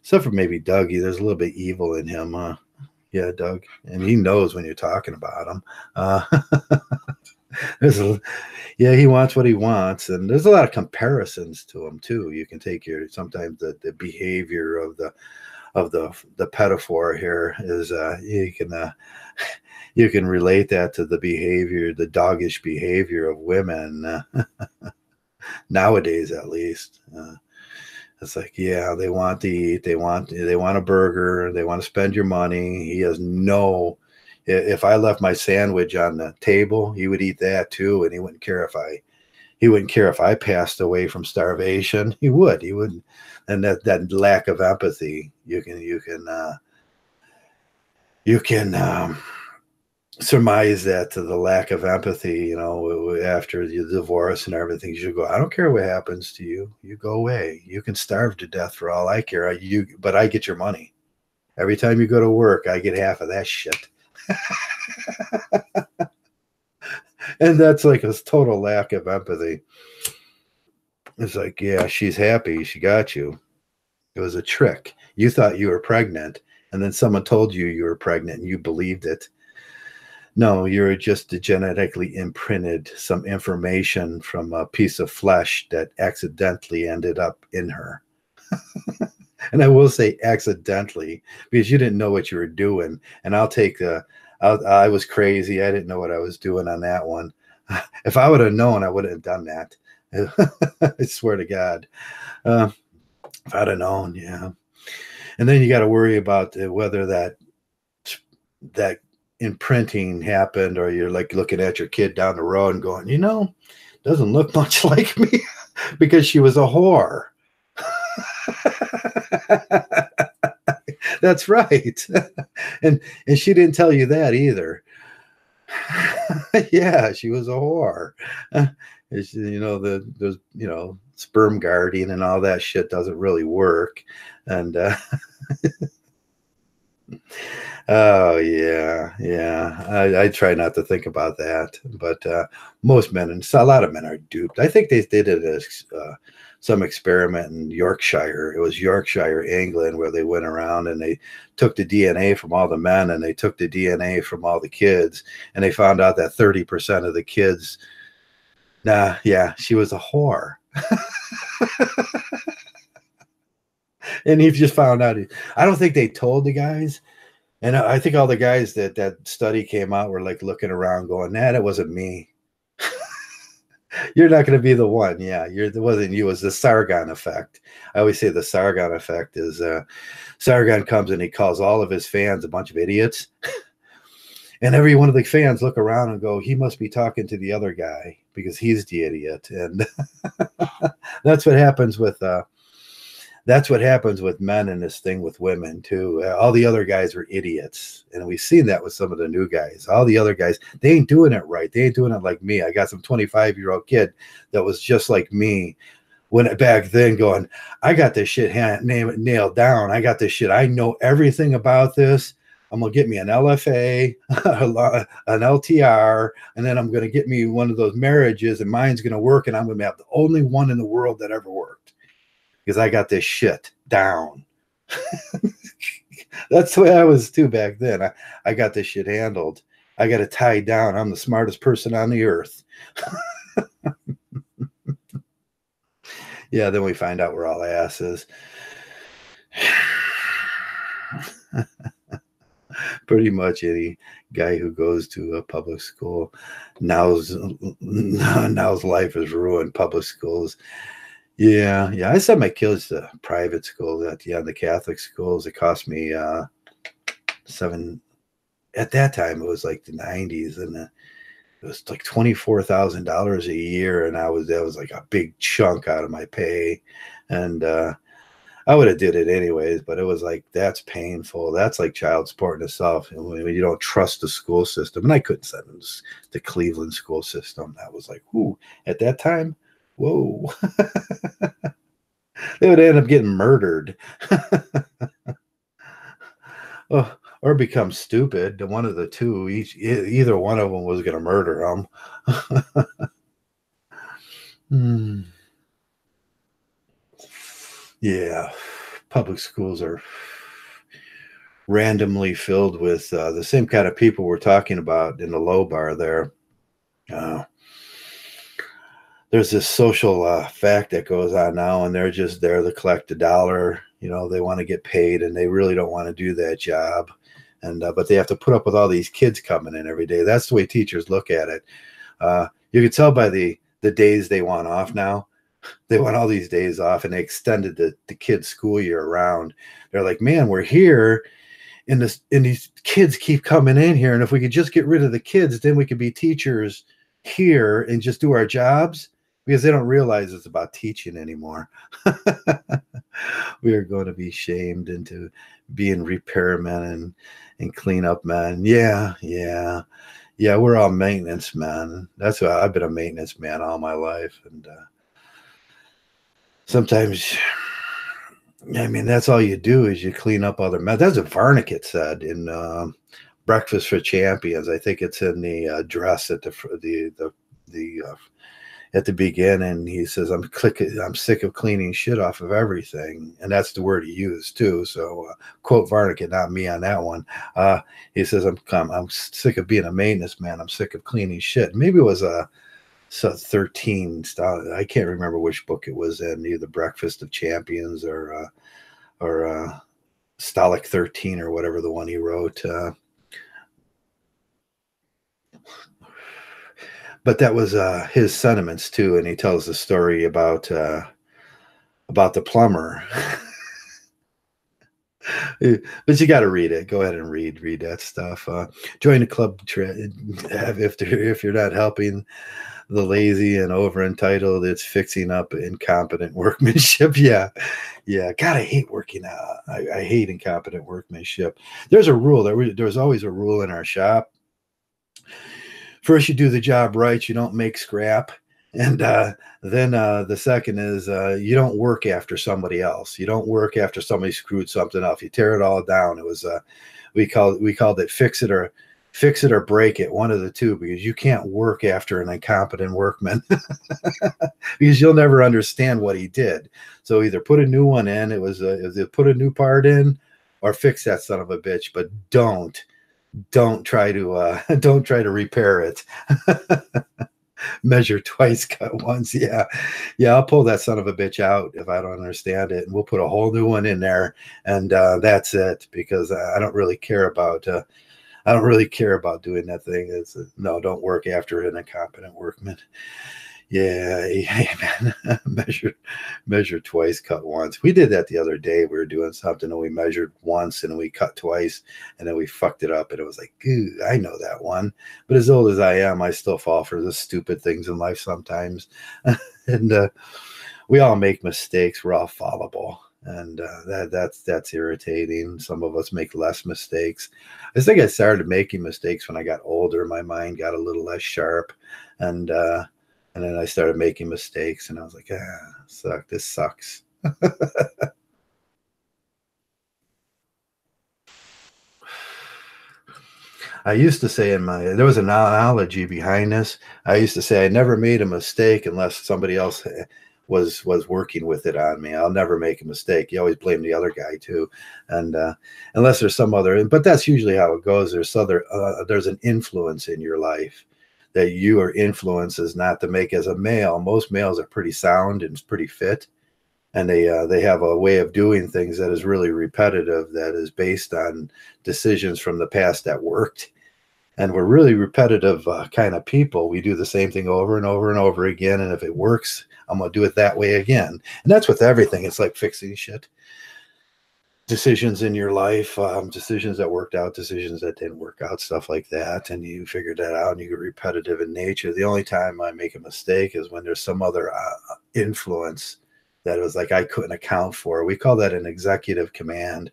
Except for maybe Dougie. There's a little bit evil in him. Yeah, Doug. And he knows when you're talking about him. He wants what he wants, and there's a lot of comparisons to him too. You can take sometimes the behavior of the pedophile here is you can relate that to the doggish behavior of women nowadays, at least. It's like, yeah, they want to eat, they want a burger, they want to spend your money. He has no. If I left my sandwich on the table, he would eat that too, and he wouldn't care if I passed away from starvation. He wouldn't. And that lack of empathy, you can surmise that to the lack of empathy. After the divorce and everything, you go, I don't care what happens to you. You go away. You can starve to death for all I care. But I get your money. Every time you go to work, I get half of that shit. And that's like a total lack of empathy. It's like, yeah, she's happy. She got you. It was a trick. You thought you were pregnant, and then someone told you were pregnant, and you believed it. No, you're just genetically imprinted some information from a piece of flesh that accidentally ended up in her. And I will say accidentally, because you didn't know what you were doing. And I was crazy. I didn't know what I was doing on that one. If I would have known, I wouldn't have done that. I swear to God. If I'd have known, yeah. And then you got to worry about whether that imprinting happened, or you're like looking at your kid down the road and going, doesn't look much like me because she was a whore. That's right. And she didn't tell you that either. Yeah, she was a whore. There's sperm guarding and all that shit doesn't really work. And Oh yeah, yeah. I try not to think about that, but most men and so a lot of men are duped. I think they did it as some experiment in Yorkshire. It was Yorkshire, England, where they went around and they took the DNA from all the men and they took the DNA from all the kids, and they found out that 30% of the kids, nah, yeah, she was a whore, and he just found out. I don't think they told the guys. And I think all the guys that study came out were like looking around, going, "Nah, that wasn't me. You're not going to be the one." Yeah, it wasn't you. It was the Sargon effect. I always say the Sargon effect is Sargon comes and he calls all of his fans a bunch of idiots, and every one of the fans look around and go, "He must be talking to the other guy because he's the idiot." And that's what happens with that's what happens with men in this thing with women too. All the other guys are idiots, and we've seen that with some of the new guys. All the other guys, they ain't doing it right. They ain't doing it like me. I got some 25-year-old kid that was just like me when back then, going, I got this shit nailed down. I got this shit. I know everything about this. I'm gonna get me an LFA, an LTR, and then I'm gonna get me one of those marriages, and mine's gonna work, and I'm gonna have the only one in the world that ever worked. Because I got this shit down. That's the way I was too back then. I got this shit handled. I got it tied down. I'm the smartest person on the earth. Yeah, then we find out we're all asses. Pretty much any guy who goes to a public school now's life is ruined. Public schools. Yeah, yeah. I sent my kids to private schools the Catholic schools. It cost me seven. At that time, it was like the 90s, and it was like $24,000 a year, and that was like a big chunk out of my pay, and I would have did it anyways. But it was like that's painful. That's like child support in itself, and when you don't trust the school system. And I couldn't send them to the Cleveland school system. That was like, whoo, at that time. Whoa. They would end up getting murdered. Oh, or become stupid. One of the two. Either one of them was going to murder them. Yeah, public schools are randomly filled with the same kind of people we're talking about in the low bar there. There's this social fact that goes on now, and they're just there to collect a dollar. You know, they want to get paid, and they really don't want to do that job. And but they have to put up with all these kids coming in every day. That's the way teachers look at it. You can tell by the days they want off now. They want all these days off, and they extended the kids' school year around. They're like, man, we're here, and these kids keep coming in here, and if we could just get rid of the kids, then we could be teachers here and just do our jobs. Because they don't realize it's about teaching anymore. We are going to be shamed into being repairmen and cleanup men. Yeah, yeah, yeah. We're all maintenance men. That's why I've been a maintenance man all my life. And sometimes, I mean, that's all you do is you clean up other men. That's what Varnicket said in Breakfast for Champions. I think it's in the address at at the beginning. He says, I'm sick of cleaning shit off of everything. And that's the word he used too. So quote Varnicket, not me on that one. He says, I'm sick of being a maintenance man. I'm sick of cleaning shit. Maybe it was a 13 style. I can't remember which book it was in, either Breakfast of Champions or Stolic 13 or whatever the one he wrote. But that was his sentiments too, and he tells the story about the plumber. But you got to read it. Go ahead and read that stuff. Join the club if you're not helping the lazy and over entitled. It's fixing up incompetent workmanship. Yeah. God, I hate working out. I hate incompetent workmanship. There's a rule. There's always a rule in our shop. First, you do the job right. You don't make scrap. And then the second is you don't work after somebody else. You don't work after somebody screwed something up. You tear it all down. It was we called it fix it or break it, one of the two, because you can't work after an incompetent workman because you'll never understand what he did. So either put a new one in, it was either put a new part in, or fix that son of a bitch. But don't try to don't try to repair it. Measure twice, cut once. Yeah, I'll pull that son of a bitch out if I don't understand it, and we'll put a whole new one in there, and that's it. Because I don't really care about doing that thing. No, don't work after an incompetent workman. Yeah, man. measure twice, cut once. We did that the other day. We were doing something and we measured once and we cut twice, and then we fucked it up, and it was like, "Goo, I know that one." But as old as I am, I still fall for the stupid things in life sometimes. And we all make mistakes. We're all fallible. And that's irritating. Some of us make less mistakes. I think I started making mistakes when I got older. My mind got a little less sharp, and then I started making mistakes, and I was like, this sucks. I used to say there was an analogy behind this. I used to say I never made a mistake unless somebody else was working with it on me. I'll never make a mistake. You always blame the other guy too, and unless there's some other. But that's usually how it goes. There's an influence in your life that you are influences not to make. As a male, most males are pretty sound and pretty fit, and they have a way of doing things that is really repetitive, that is based on decisions from the past that worked. And we're really repetitive kind of people. We do the same thing over and over and over again, and if it works, I'm going to do it that way again. And that's with everything. It's like fixing shit. Decisions in your life, decisions that worked out, decisions that didn't work out, stuff like that. And you figured that out, and you get repetitive in nature. The only time I make a mistake is when there's some other influence that it was like I couldn't account for. We call that an executive command.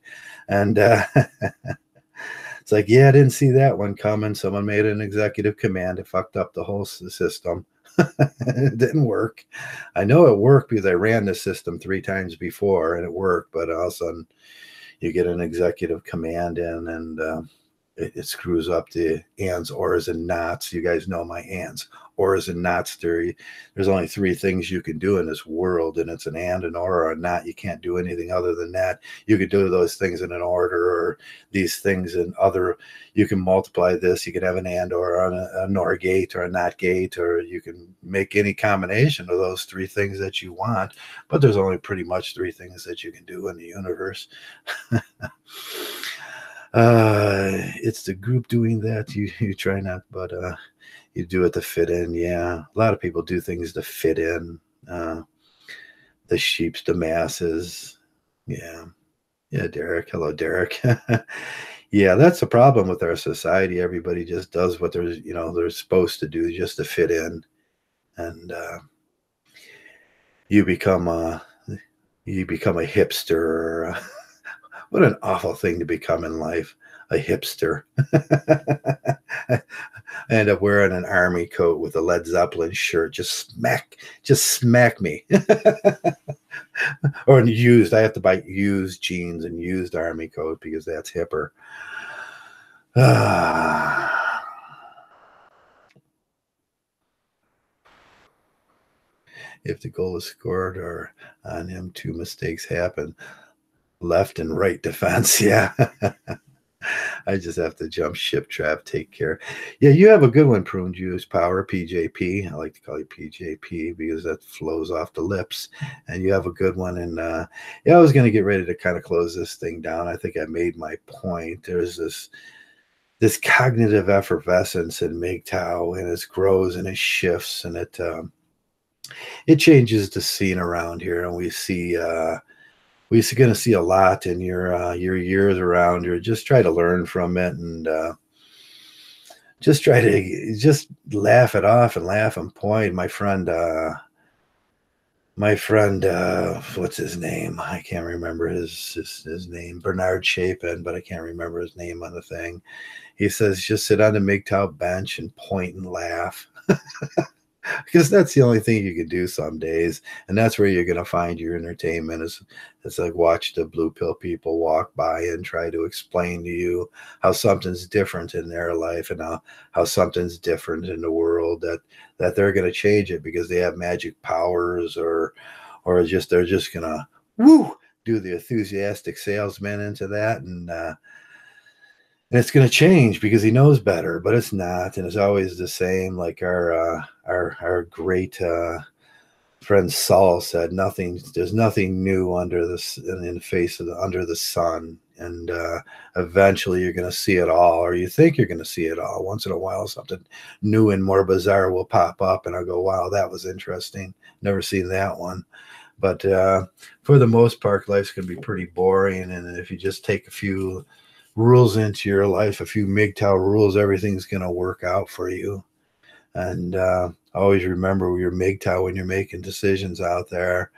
And it's like, yeah, I didn't see that one coming. Someone made an executive command. It fucked up the whole system. It didn't work. I know it worked because I ran the system 3 times before and it worked, but all of a sudden you get an executive command in, and it screws up the ands, ors, and nots. You guys know my ands, ors, and nots theory. There's only 3 things you can do in this world, and it's an and, an or, or a not. You can't do anything other than that. You could do those things in an order, or these things in other. You can multiply this. You can have an and or on a nor gate or a not gate, or you can make any combination of those 3 things that you want. But there's only pretty much 3 things that you can do in the universe. It's the group doing that. You try not, but you do it to fit in. Yeah, a lot of people do things to fit in. The sheeps, the masses. Yeah, Derek. Hello, Derek. Yeah, that's the problem with our society. Everybody just does what they're supposed to do just to fit in, and you become a hipster. What an awful thing to become in life, a hipster. I end up wearing an army coat with a Led Zeppelin shirt. Just smack me. Or used. I have to buy used jeans and used army coat because that's hipper. If the goal is scored or on him, 2 mistakes happen. Left and right defense. Yeah. I just have to jump ship, Trav. Take care. Yeah, you have a good one, Prune Juice Power, PJP. I like to call you PJP because that flows off the lips. And you have a good one. And yeah, I was going to get ready to kind of close this thing down. I think I made my point. There's this cognitive effervescence in Mgtow, and it grows and it shifts, and it changes the scene around here. And we're going to see a lot in your years around here. Just try to learn from it, and just try to just laugh it off and laugh and point. My friend, what's his name? I can't remember his name. Bernard Chapin, but I can't remember his name on the thing. He says, just sit on the Mgtow bench and point and laugh. because that's the only thing you can do some days, and that's where you're going to find your entertainment. Is it's like watch the blue pill people walk by and try to explain to you how something's different in their life, and how something's different in the world, that they're going to change it because they have magic powers, or just they're just going to woo do the enthusiastic salesman into that, and it's going to change because he knows better, but it's not, and it's always the same. Like our great friend Saul said, "Nothing. There's nothing new under this in the face of under the sun." And eventually, you're going to see it all, or you think you're going to see it all. Once in a while, something new and more bizarre will pop up, and I'll go, "Wow, that was interesting. Never seen that one." But for the most part, life's going to be pretty boring, and if you just take a few rules into your life, a few Mgtow rules, everything's going to work out for you. And always remember your Mgtow when you're making decisions out there.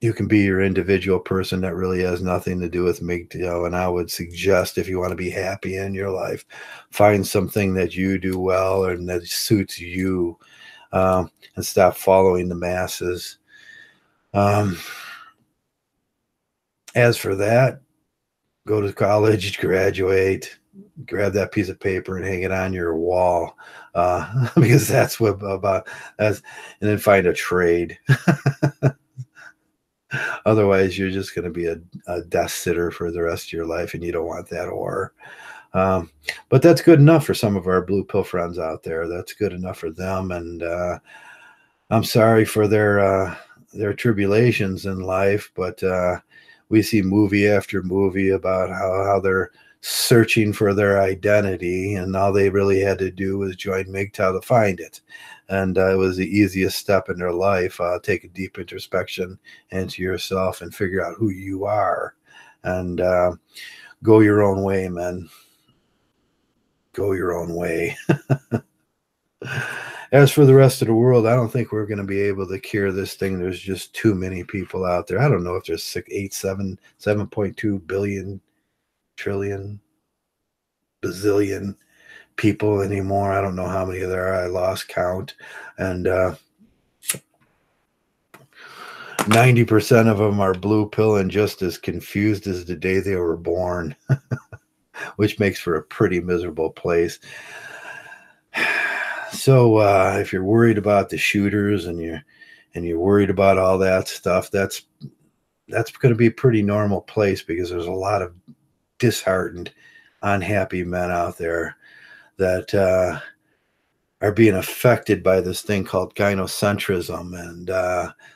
You can be your individual person that really has nothing to do with Mgtow. And I would suggest, if you want to be happy in your life, find something that you do well and that suits you, and stop following the masses. As for that, go to college, graduate, grab that piece of paper and hang it on your wall, because that's what about that's, and then find a trade. Otherwise, you're just going to be a desk sitter for the rest of your life, and you don't want that. Or, but that's good enough for some of our blue pill friends out there. That's good enough for them, and I'm sorry for their tribulations in life, but we see movie after movie about how they're searching for their identity, and all they really had to do was join Mgtow to find it. And it was the easiest step in their life. Take a deep introspection into yourself and figure out who you are, and go your own way, man. Go your own way. As for the rest of the world, I don't think we're going to be able to cure this thing. There's just too many people out there. I don't know if there's 7.2 billion, trillion, bazillion people anymore. I don't know how many there are. I lost count. And 90% of them are blue pill and just as confused as the day they were born, which makes for a pretty miserable place. So if you're worried about the shooters and you're worried about all that stuff, that's going to be a pretty normal place, because there's a lot of disheartened, unhappy men out there that are being affected by this thing called gynocentrism, and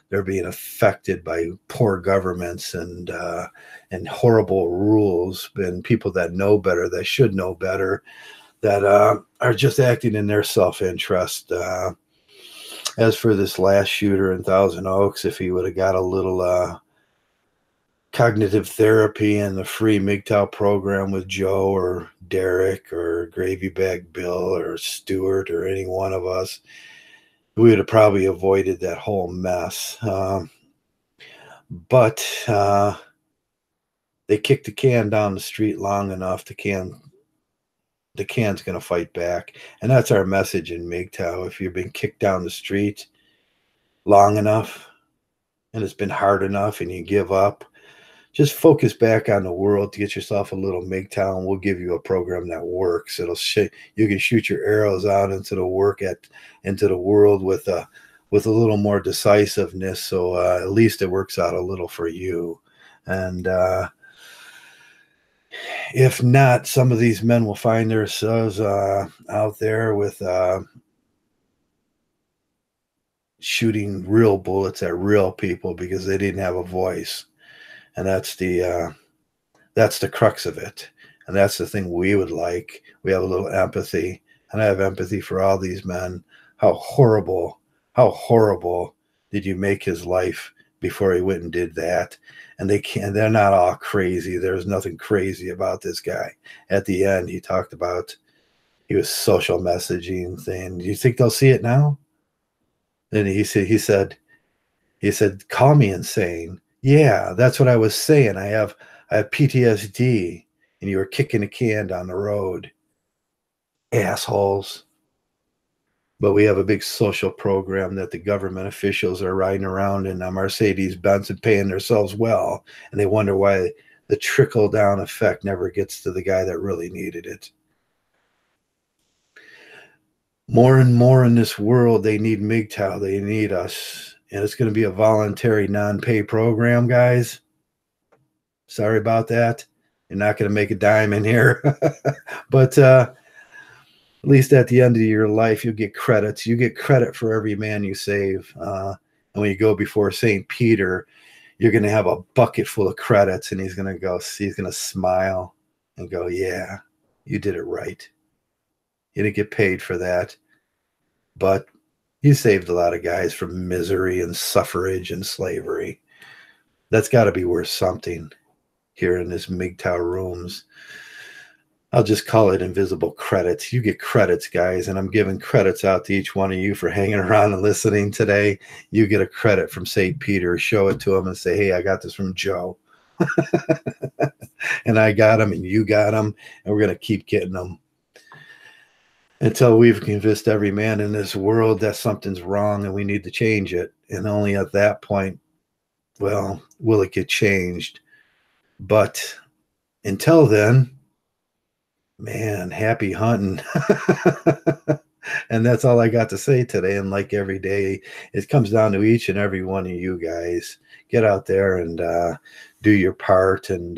they're being affected by poor governments and horrible rules, and people that know better, that should know better, that are just acting in their self-interest. As for this last shooter in Thousand Oaks, if he would have got a little cognitive therapy and the free Mgtow program with Joe or Derek or Gravy Bag Bill or Stuart or any one of us, we would have probably avoided that whole mess. But they kicked the can down the street long enough, the can's going to fight back. And that's our message in Mgtow. If you've been kicked down the street long enough and it's been hard enough and you give up, just focus back on the world to get yourself a little Mgtow, and we'll give you a program that works. You can shoot your arrows out into the world with a little more decisiveness. So at least it works out a little for you. And if not, some of these men will find themselves out there with shooting real bullets at real people because they didn't have a voice. And that's the crux of it. And that's the thing we would like. We have a little empathy, and I have empathy for all these men. How horrible did you make his life before he went and did that? And they're not all crazy. There's nothing crazy about this guy. At the end, he talked about, he was social messaging thing. Do you think they'll see it now? Then he said, call me insane. Yeah, that's what I was saying. I have PTSD, and you were kicking a can down the road. Assholes. But we have a big social program that the government officials are riding around in a Mercedes Benz and paying themselves well. And they wonder why the trickle down effect never gets to the guy that really needed it. More and more in this world, they need Mgtow. They need us. And it's going to be a voluntary non-pay program, guys. Sorry about that. You're not going to make a dime in here. But at least at the end of your life, you'll get credits. You get credit for every man you save. And when you go before St. Peter, you're going to have a bucket full of credits. And he's going to smile and go, yeah, you did it right. You didn't get paid for that. But you saved a lot of guys from misery and suffrage and slavery. That's got to be worth something here in this Mgtow rooms. I'll just call it invisible credits. You get credits, guys, and I'm giving credits out to each one of you for hanging around and listening today. You get a credit from St. Peter. Show it to him and say, hey, I got this from Joe. And I got him, and you got him, and we're going to keep getting them until we've convinced every man in this world that something's wrong and we need to change it. And only at that point, well, will it get changed? But until then, man, happy hunting. And that's all I got to say today. And like every day, it comes down to each and every one of you guys. Get out there and do your part. And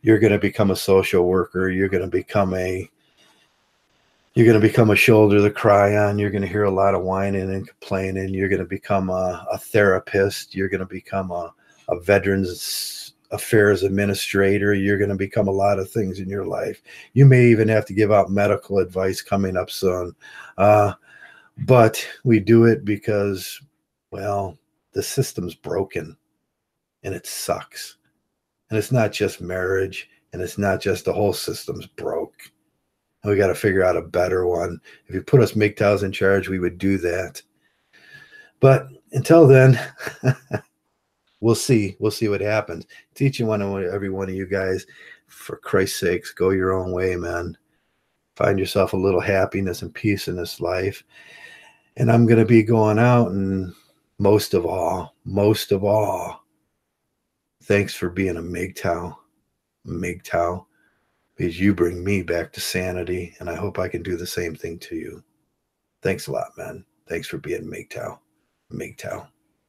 you're going to become a social worker. You're going to become a shoulder to cry on. You're going to hear a lot of whining and complaining. You're going to become a therapist. You're going to become a Veterans Affairs administrator. You're going to become a lot of things in your life. You may even have to give out medical advice coming up soon. But we do it because, well, the system's broken and it sucks. And it's not just marriage, and it's not just the whole system's broke. We got to figure out a better one. If you put us Mgtows in charge, we would do that. But until then, we'll see. We'll see what happens. Teach every one of you guys, for Christ's sakes, go your own way, man. Find yourself a little happiness and peace in this life. And I'm going to be going out, and most of all, thanks for being a Mgtow. Because you bring me back to sanity, and I hope I can do the same thing to you. Thanks a lot, man. Thanks for being Mgtow.